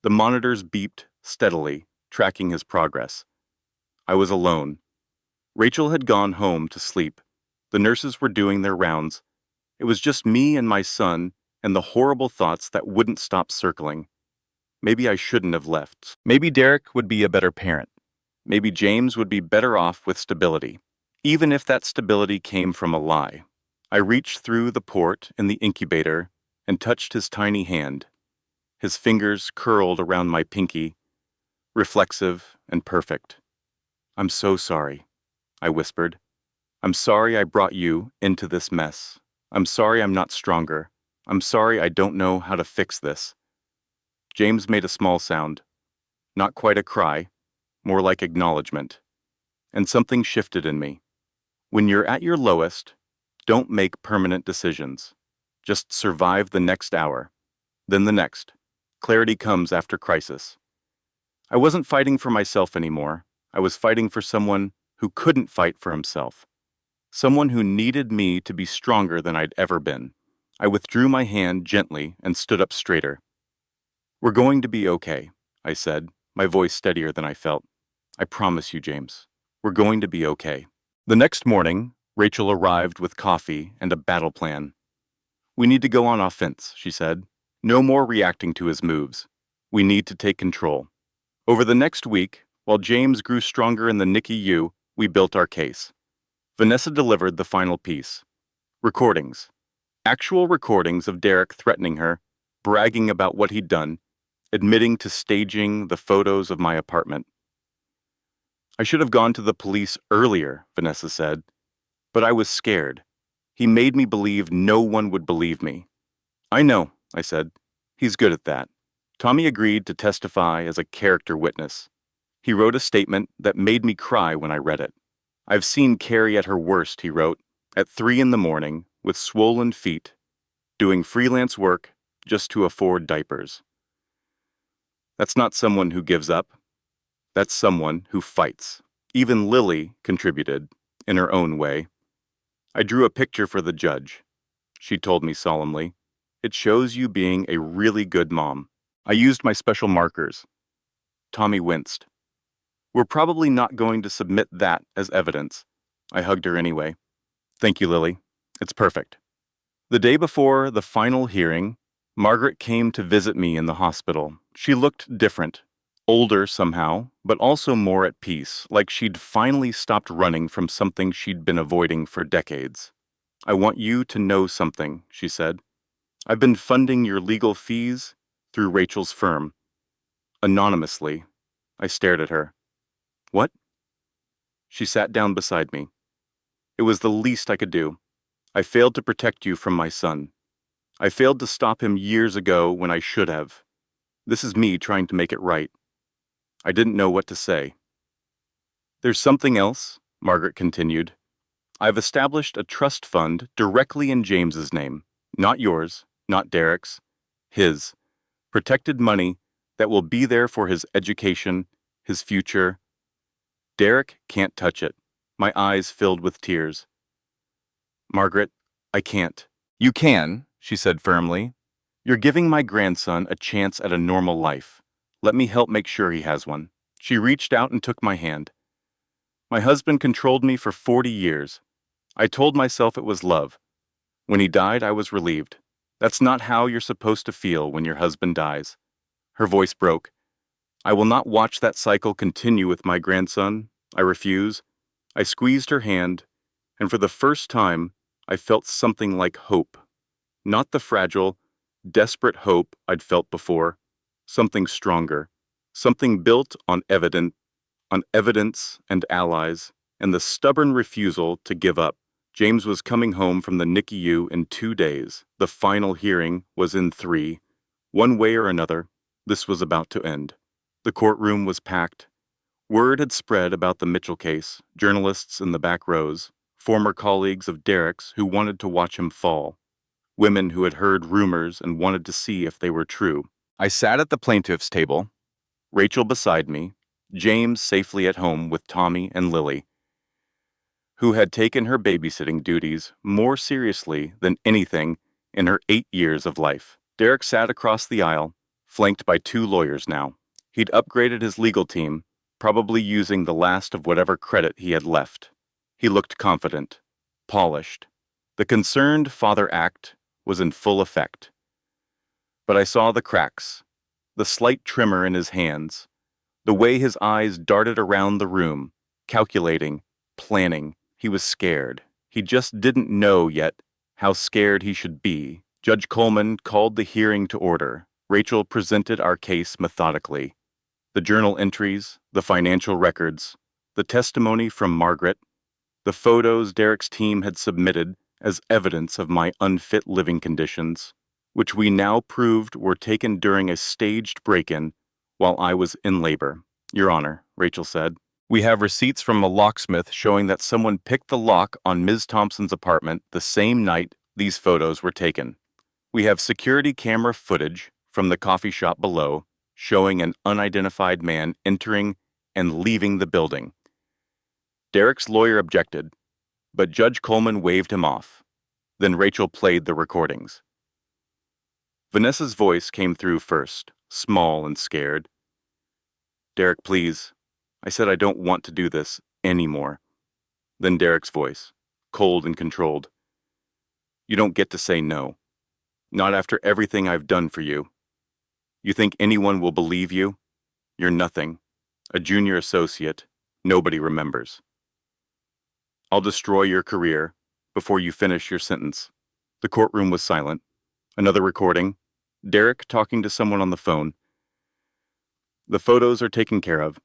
The monitors beeped steadily, tracking his progress. I was alone. Rachel had gone home to sleep. The nurses were doing their rounds. It was just me and my son and the horrible thoughts that wouldn't stop circling. Maybe I shouldn't have left. Maybe Derek would be a better parent. Maybe James would be better off with stability, even if that stability came from a lie. I reached through the port in the incubator and touched his tiny hand. His fingers curled around my pinky, reflexive and perfect. I'm so sorry, I whispered. I'm sorry I brought you into this mess. I'm sorry I'm not stronger. I'm sorry I don't know how to fix this. James made a small sound. Not quite a cry, more like acknowledgement. And something shifted in me. When you're at your lowest, don't make permanent decisions. Just survive the next hour, then the next. Clarity comes after crisis. I wasn't fighting for myself anymore. I was fighting for someone who couldn't fight for himself. Someone who needed me to be stronger than I'd ever been. I withdrew my hand gently and stood up straighter. We're going to be okay, I said, my voice steadier than I felt. I promise you, James. We're going to be okay. The next morning, Rachel arrived with coffee and a battle plan. We need to go on offense, she said. No more reacting to his moves. We need to take control. Over the next week, while James grew stronger in the NICU, we built our case. Vanessa delivered the final piece. Recordings. Actual recordings of Derek threatening her, bragging about what he'd done, admitting to staging the photos of my apartment. I should have gone to the police earlier, Vanessa said, but I was scared. He made me believe no one would believe me. I know, I said. He's good at that. Tommy agreed to testify as a character witness. He wrote a statement that made me cry when I read it. I've seen Carrie at her worst, he wrote, at 3 in the morning, with swollen feet, doing freelance work just to afford diapers. That's not someone who gives up. That's someone who fights. Even Lily contributed, in her own way. I drew a picture for the judge. She told me solemnly, it shows you being a really good mom. I used my special markers. Tommy winced. We're probably not going to submit that as evidence. I hugged her anyway. Thank you, Lily. It's perfect. The day before the final hearing, Margaret came to visit me in the hospital. She looked different, older somehow, but also more at peace, like she'd finally stopped running from something she'd been avoiding for decades. I want you to know something, she said. I've been funding your legal fees through Rachel's firm. Anonymously. I stared at her. What? She sat down beside me. It was the least I could do. I failed to protect you from my son. I failed to stop him years ago when I should have. This is me trying to make it right. I didn't know what to say. There's something else, Margaret continued. I've established a trust fund directly in James's name. Not yours, not Derek's. His. Protected money that will be there for his education, his future. Derek can't touch it. My eyes filled with tears. Margaret, I can't. You can, she said firmly. You're giving my grandson a chance at a normal life. Let me help make sure he has one. She reached out and took my hand. My husband controlled me for 40 years. I told myself it was love. When he died, I was relieved. That's not how you're supposed to feel when your husband dies. Her voice broke. I will not watch that cycle continue with my grandson. I refuse. I squeezed her hand, and for the first time, I felt something like hope. Not the fragile, desperate hope I'd felt before. Something stronger. Something built on evidence and allies, and the stubborn refusal to give up. James was coming home from the NICU in 2 days. The final hearing was in 3. One way or another, this was about to end. The courtroom was packed. Word had spread about the Mitchell case, journalists in the back rows, former colleagues of Derek's who wanted to watch him fall, women who had heard rumors and wanted to see if they were true. I sat at the plaintiff's table, Rachel beside me, James safely at home with Tommy and Lily, who had taken her babysitting duties more seriously than anything in her 8 years of life. Derek sat across the aisle, flanked by 2 lawyers now. He'd upgraded his legal team, probably using the last of whatever credit he had left. He looked confident, polished. The concerned father act was in full effect. But I saw the cracks, the slight tremor in his hands, the way his eyes darted around the room, calculating, planning. He was scared. He just didn't know yet how scared he should be. Judge Coleman called the hearing to order. Rachel presented our case methodically. The journal entries, the financial records, the testimony from Margaret, the photos Derek's team had submitted as evidence of my unfit living conditions, which we now proved were taken during a staged break-in while I was in labor. Your Honor, Rachel said, we have receipts from a locksmith showing that someone picked the lock on Ms. Thompson's apartment the same night these photos were taken. We have security camera footage from the coffee shop below showing an unidentified man entering and leaving the building. Derek's lawyer objected, but Judge Coleman waved him off. Then Rachel played the recordings. Vanessa's voice came through first, small and scared. Derek, please. I said I don't want to do this anymore. Then Derek's voice, cold and controlled. You don't get to say no. Not after everything I've done for you. You think anyone will believe you? You're nothing. A junior associate. Nobody remembers. I'll destroy your career before you finish your sentence. The courtroom was silent. Another recording. Derek talking to someone on the phone. The photos are taken care of.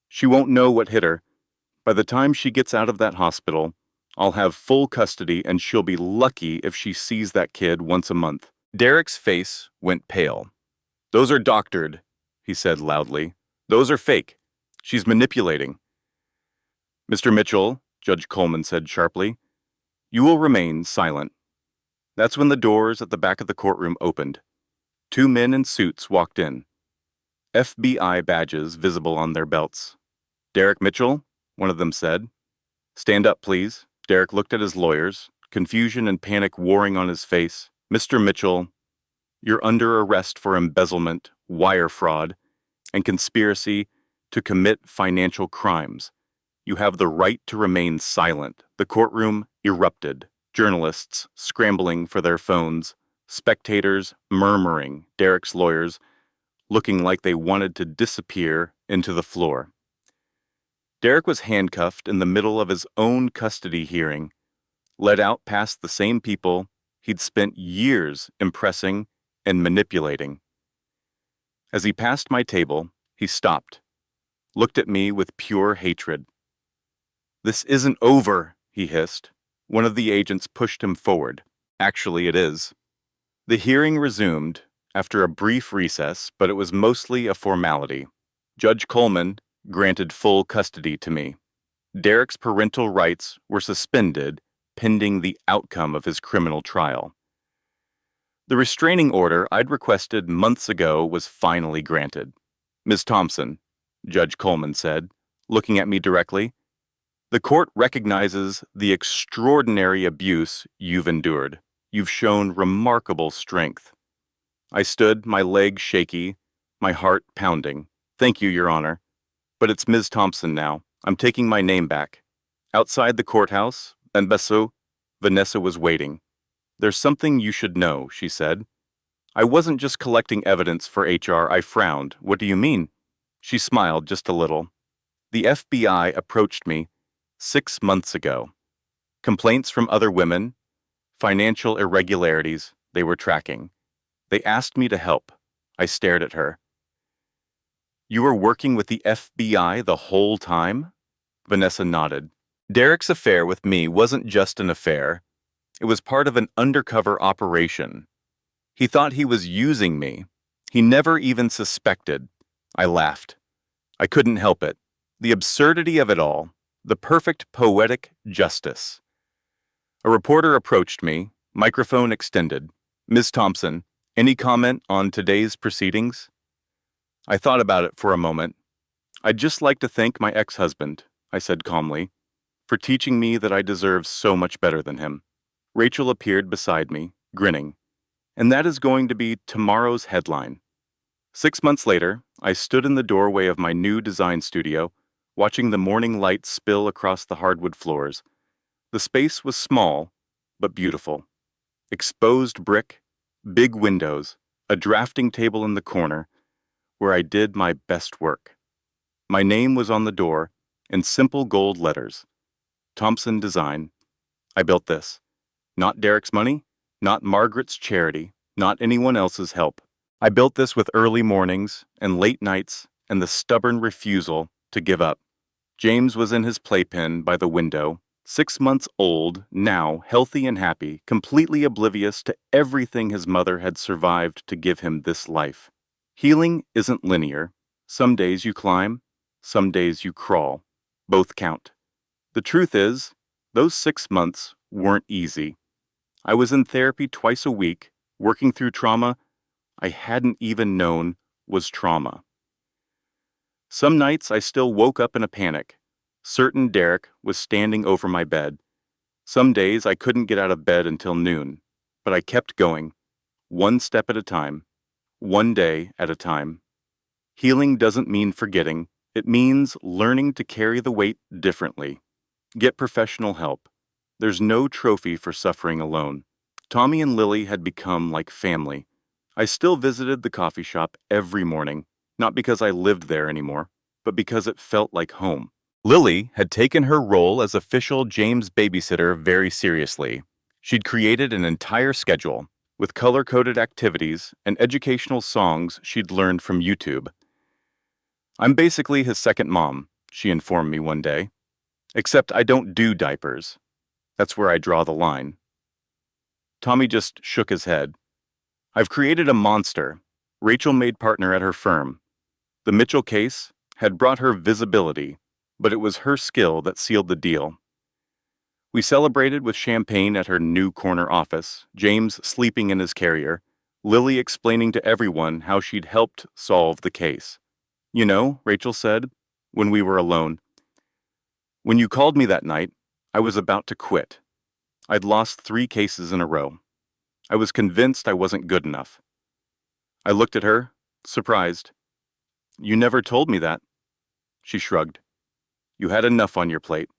She won't know what hit her. By the time she gets out of that hospital, I'll have full custody and she'll be lucky if she sees that kid once a month. Derek's face went pale. Those are doctored, he said loudly. Those are fake. She's manipulating. Mr. Mitchell, Judge Coleman said sharply, you will remain silent. That's when the doors at the back of the courtroom opened. 2 men in suits walked in. FBI badges visible on their belts. Derek Mitchell, one of them said. Stand up, please. Derek looked at his lawyers, confusion and panic warring on his face. Mr. Mitchell, you're under arrest for embezzlement, wire fraud, and conspiracy to commit financial crimes. You have the right to remain silent. The courtroom erupted. Journalists scrambling for their phones, spectators murmuring, Derek's lawyers looking like they wanted to disappear into the floor. Derek was handcuffed in the middle of his own custody hearing, led out past the same people he'd spent years impressing and manipulating. As he passed my table, he stopped, looked at me with pure hatred. This isn't over, he hissed. One of the agents pushed him forward. Actually, it is. The hearing resumed after a brief recess, but it was mostly a formality. Judge Coleman granted full custody to me. Derek's parental rights were suspended pending the outcome of his criminal trial. The restraining order I'd requested months ago was finally granted. Ms. Thompson, Judge Coleman said, looking at me directly, the court recognizes the extraordinary abuse you've endured. You've shown remarkable strength. I stood, my legs shaky, my heart pounding. Thank you, Your Honor. But it's Ms. Thompson now. I'm taking my name back. Outside the courthouse, Vanessa was waiting. There's something you should know, she said. I wasn't just collecting evidence for HR. I frowned. What do you mean? She smiled just a little. The FBI approached me 6 months ago. Complaints from other women, financial irregularities they were tracking. They asked me to help. I stared at her. You were working with the FBI the whole time? Vanessa nodded. Derek's affair with me wasn't just an affair. It was part of an undercover operation. He thought he was using me. He never even suspected. I laughed. I couldn't help it. The absurdity of it all. The perfect poetic justice. A reporter approached me, microphone extended. Ms. Thompson, any comment on today's proceedings? I thought about it for a moment. I'd just like to thank my ex-husband, I said calmly, for teaching me that I deserve so much better than him. Rachel appeared beside me, grinning. And that is going to be tomorrow's headline. 6 months later, I stood in the doorway of my new design studio, watching the morning light spill across the hardwood floors. The space was small, but beautiful. Exposed brick, big windows, a drafting table in the corner, where I did my best work. My name was on the door, in simple gold letters. Thompson Design. I built this. Not Derek's money, not Margaret's charity, not anyone else's help. I built this with early mornings and late nights and the stubborn refusal to give up. James was in his playpen by the window, 6 months old, now healthy and happy, completely oblivious to everything his mother had survived to give him this life. Healing isn't linear. Some days you climb, some days you crawl. Both count. The truth is, those 6 months weren't easy. I was in therapy twice a week, working through trauma I hadn't even known was trauma. Some nights I still woke up in a panic, certain Derek was standing over my bed. Some days I couldn't get out of bed until noon, but I kept going, one step at a time, one day at a time. Healing doesn't mean forgetting, it means learning to carry the weight differently. Get professional help. There's no trophy for suffering alone. Tommy and Lily had become like family. I still visited the coffee shop every morning, not because I lived there anymore, but because it felt like home. Lily had taken her role as official James babysitter very seriously. She'd created an entire schedule, with color-coded activities and educational songs she'd learned from YouTube. I'm basically his second mom, she informed me one day. Except I don't do diapers. That's where I draw the line. Tommy just shook his head. I've created a monster, Rachel made partner at her firm. The Mitchell case had brought her visibility, but it was her skill that sealed the deal. We celebrated with champagne at her new corner office, James sleeping in his carrier, Lily explaining to everyone how she'd helped solve the case. You know, Rachel said, when we were alone, when you called me that night, I was about to quit. I'd lost 3 cases in a row. I was convinced I wasn't good enough. I looked at her, surprised. You never told me that. She shrugged. You had enough on your plate.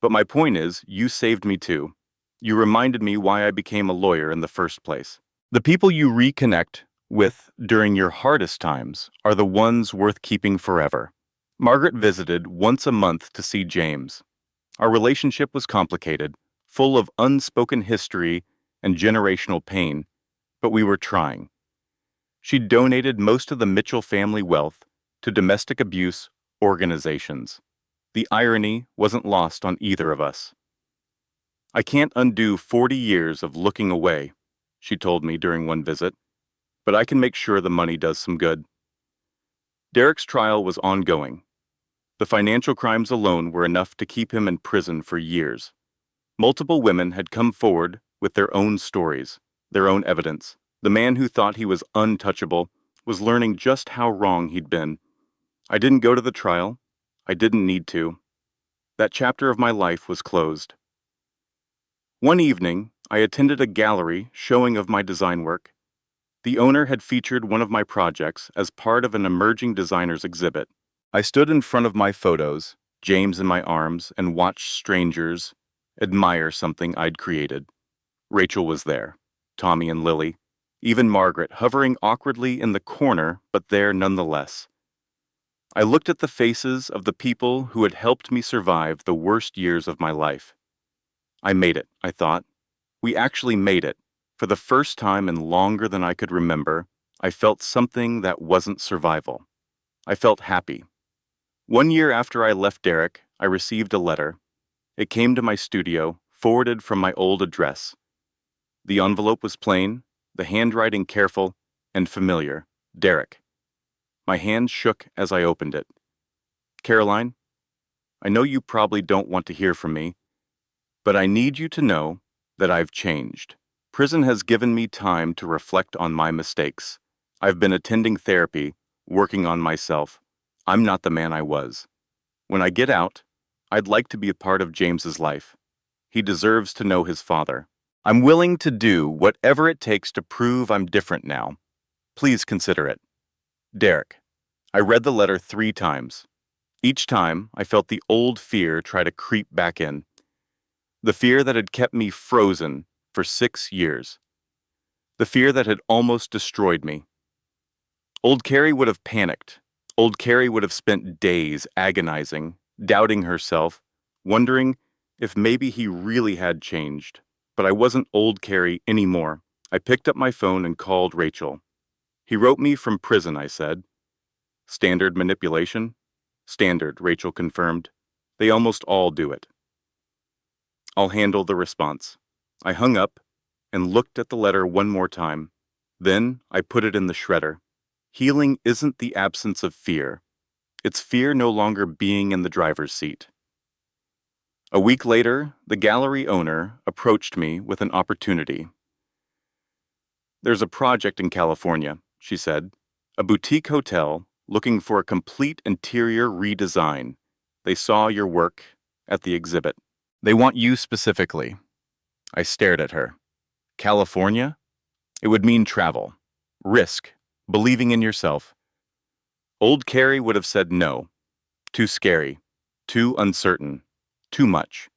But my point is, you saved me too. You reminded me why I became a lawyer in the first place. The people you reconnect with during your hardest times are the ones worth keeping forever. Margaret visited once a month to see James. Our relationship was complicated, full of unspoken history and generational pain, but we were trying. She donated most of the Mitchell family wealth to domestic abuse organizations. The irony wasn't lost on either of us. I can't undo 40 years of looking away, she told me during one visit, but I can make sure the money does some good. Derek's trial was ongoing. The financial crimes alone were enough to keep him in prison for years. Multiple women had come forward with their own stories, their own evidence. The man who thought he was untouchable was learning just how wrong he'd been. I didn't go to the trial. I didn't need to. That chapter of my life was closed. One evening, I attended a gallery showing of my design work. The owner had featured one of my projects as part of an emerging designers exhibit. I stood in front of my photos, James in my arms, and watched strangers admire something I'd created. Rachel was there, Tommy and Lily, even Margaret hovering awkwardly in the corner, but there nonetheless. I looked at the faces of the people who had helped me survive the worst years of my life. I made it, I thought. We actually made it. For the first time in longer than I could remember, I felt something that wasn't survival. I felt happy. 1 year after I left Derek, I received a letter. It came to my studio, forwarded from my old address. The envelope was plain, the handwriting careful and familiar. Derek. My hand shook as I opened it. Caroline, I know you probably don't want to hear from me, but I need you to know that I've changed. Prison has given me time to reflect on my mistakes. I've been attending therapy, working on myself. I'm not the man I was. When I get out, I'd like to be a part of James's life. He deserves to know his father. I'm willing to do whatever it takes to prove I'm different now. Please consider it. Derek. I read the letter 3 times. Each time, I felt the old fear try to creep back in. The fear that had kept me frozen for 6 years. The fear that had almost destroyed me. Old Carrie would have panicked. Old Carrie would have spent days agonizing, doubting herself, wondering if maybe he really had changed. But I wasn't old Carrie anymore. I picked up my phone and called Rachel. He wrote me from prison, I said. Standard manipulation? Standard, Rachel confirmed. They almost all do it. I'll handle the response. I hung up and looked at the letter one more time. Then I put it in the shredder. Healing isn't the absence of fear. It's fear no longer being in the driver's seat. A week later, the gallery owner approached me with an opportunity. There's a project in California, she said. A boutique hotel looking for a complete interior redesign. They saw your work at the exhibit. They want you specifically. I stared at her. California? It would mean travel, risk, believing in yourself. Old Carrie would have said no. Too scary, too uncertain, too much.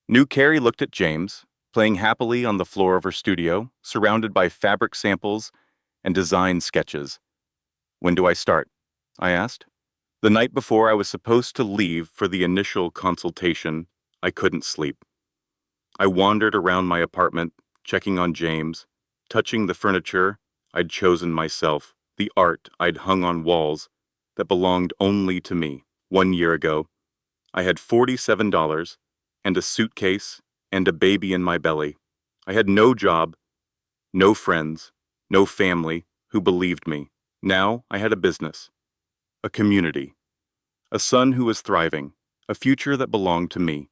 New Carrie looked at James, playing happily on the floor of her studio, surrounded by fabric samples and design sketches. When do I start? I asked. The night before I was supposed to leave for the initial consultation, I couldn't sleep. I wandered around my apartment, checking on James, touching the furniture I'd chosen myself, the art I'd hung on walls that belonged only to me. 1 year ago, I had $47 and a suitcase and a baby in my belly. I had no job, no friends, no family who believed me. Now I had a business, a community, a son who was thriving, a future that belonged to me.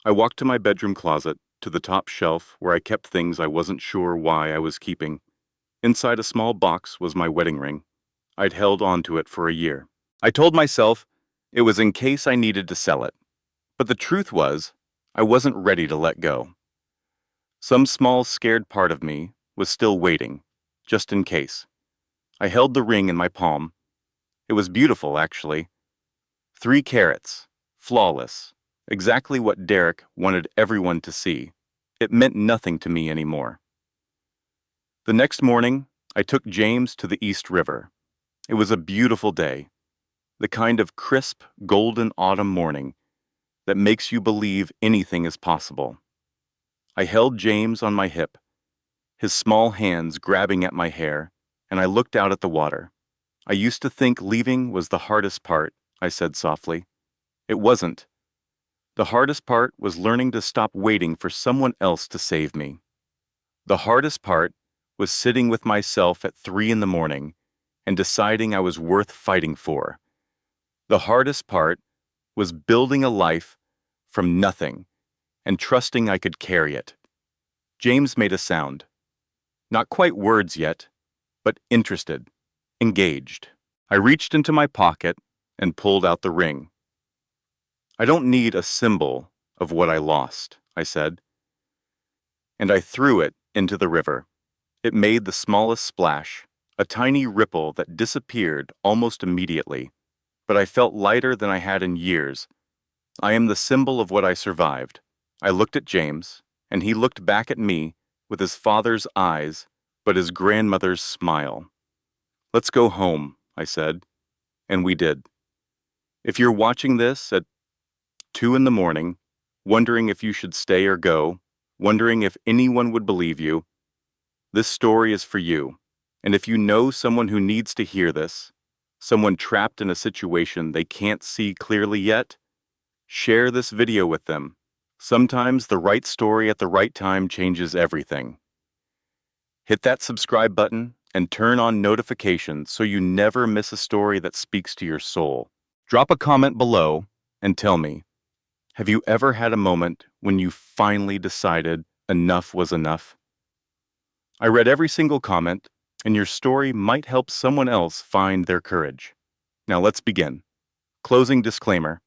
I walked to my bedroom closet, to the top shelf where I kept things I wasn't sure why I was keeping. Inside a small box was my wedding ring. I'd held onto it for a year. I told myself it was in case I needed to sell it. But the truth was, I wasn't ready to let go. Some small, scared part of me was still waiting, just in case. I held the ring in my palm. It was beautiful, actually. 3 carats, flawless, exactly what Derek wanted everyone to see. It meant nothing to me anymore. The next morning, I took James to the East River. It was a beautiful day, the kind of crisp, golden autumn morning that makes you believe anything is possible. I held James on my hip, his small hands grabbing at my hair, and I looked out at the water. I used to think leaving was the hardest part, I said softly. It wasn't. The hardest part was learning to stop waiting for someone else to save me. The hardest part was sitting with myself at 3 in the morning and deciding I was worth fighting for. The hardest part was building a life from nothing and trusting I could carry it. James made a sound. Not quite words yet, but interested, engaged. I reached into my pocket and pulled out the ring. I don't need a symbol of what I lost, I said. And I threw it into the river. It made the smallest splash, a tiny ripple that disappeared almost immediately. But I felt lighter than I had in years. I am the symbol of what I survived. I looked at James, and he looked back at me with his father's eyes, but his grandmother's smile. Let's go home, I said, and we did. If you're watching this at 2 in the morning, wondering if you should stay or go, wondering if anyone would believe you, this story is for you. And if you know someone who needs to hear this, someone trapped in a situation they can't see clearly yet, share this video with them. Sometimes the right story at the right time changes everything. Hit that subscribe button and turn on notifications so you never miss a story that speaks to your soul. Drop a comment below and tell me, have you ever had a moment when you finally decided enough was enough? I read every single comment, and your story might help someone else find their courage. Now let's begin. Closing disclaimer.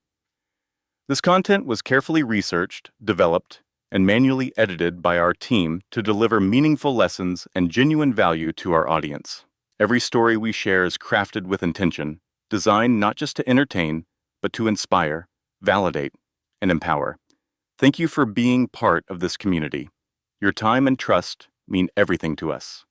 This content was carefully researched, developed, and manually edited by our team to deliver meaningful lessons and genuine value to our audience. Every story we share is crafted with intention, designed not just to entertain, but to inspire, validate, and empower. Thank you for being part of this community. Your time and trust mean everything to us.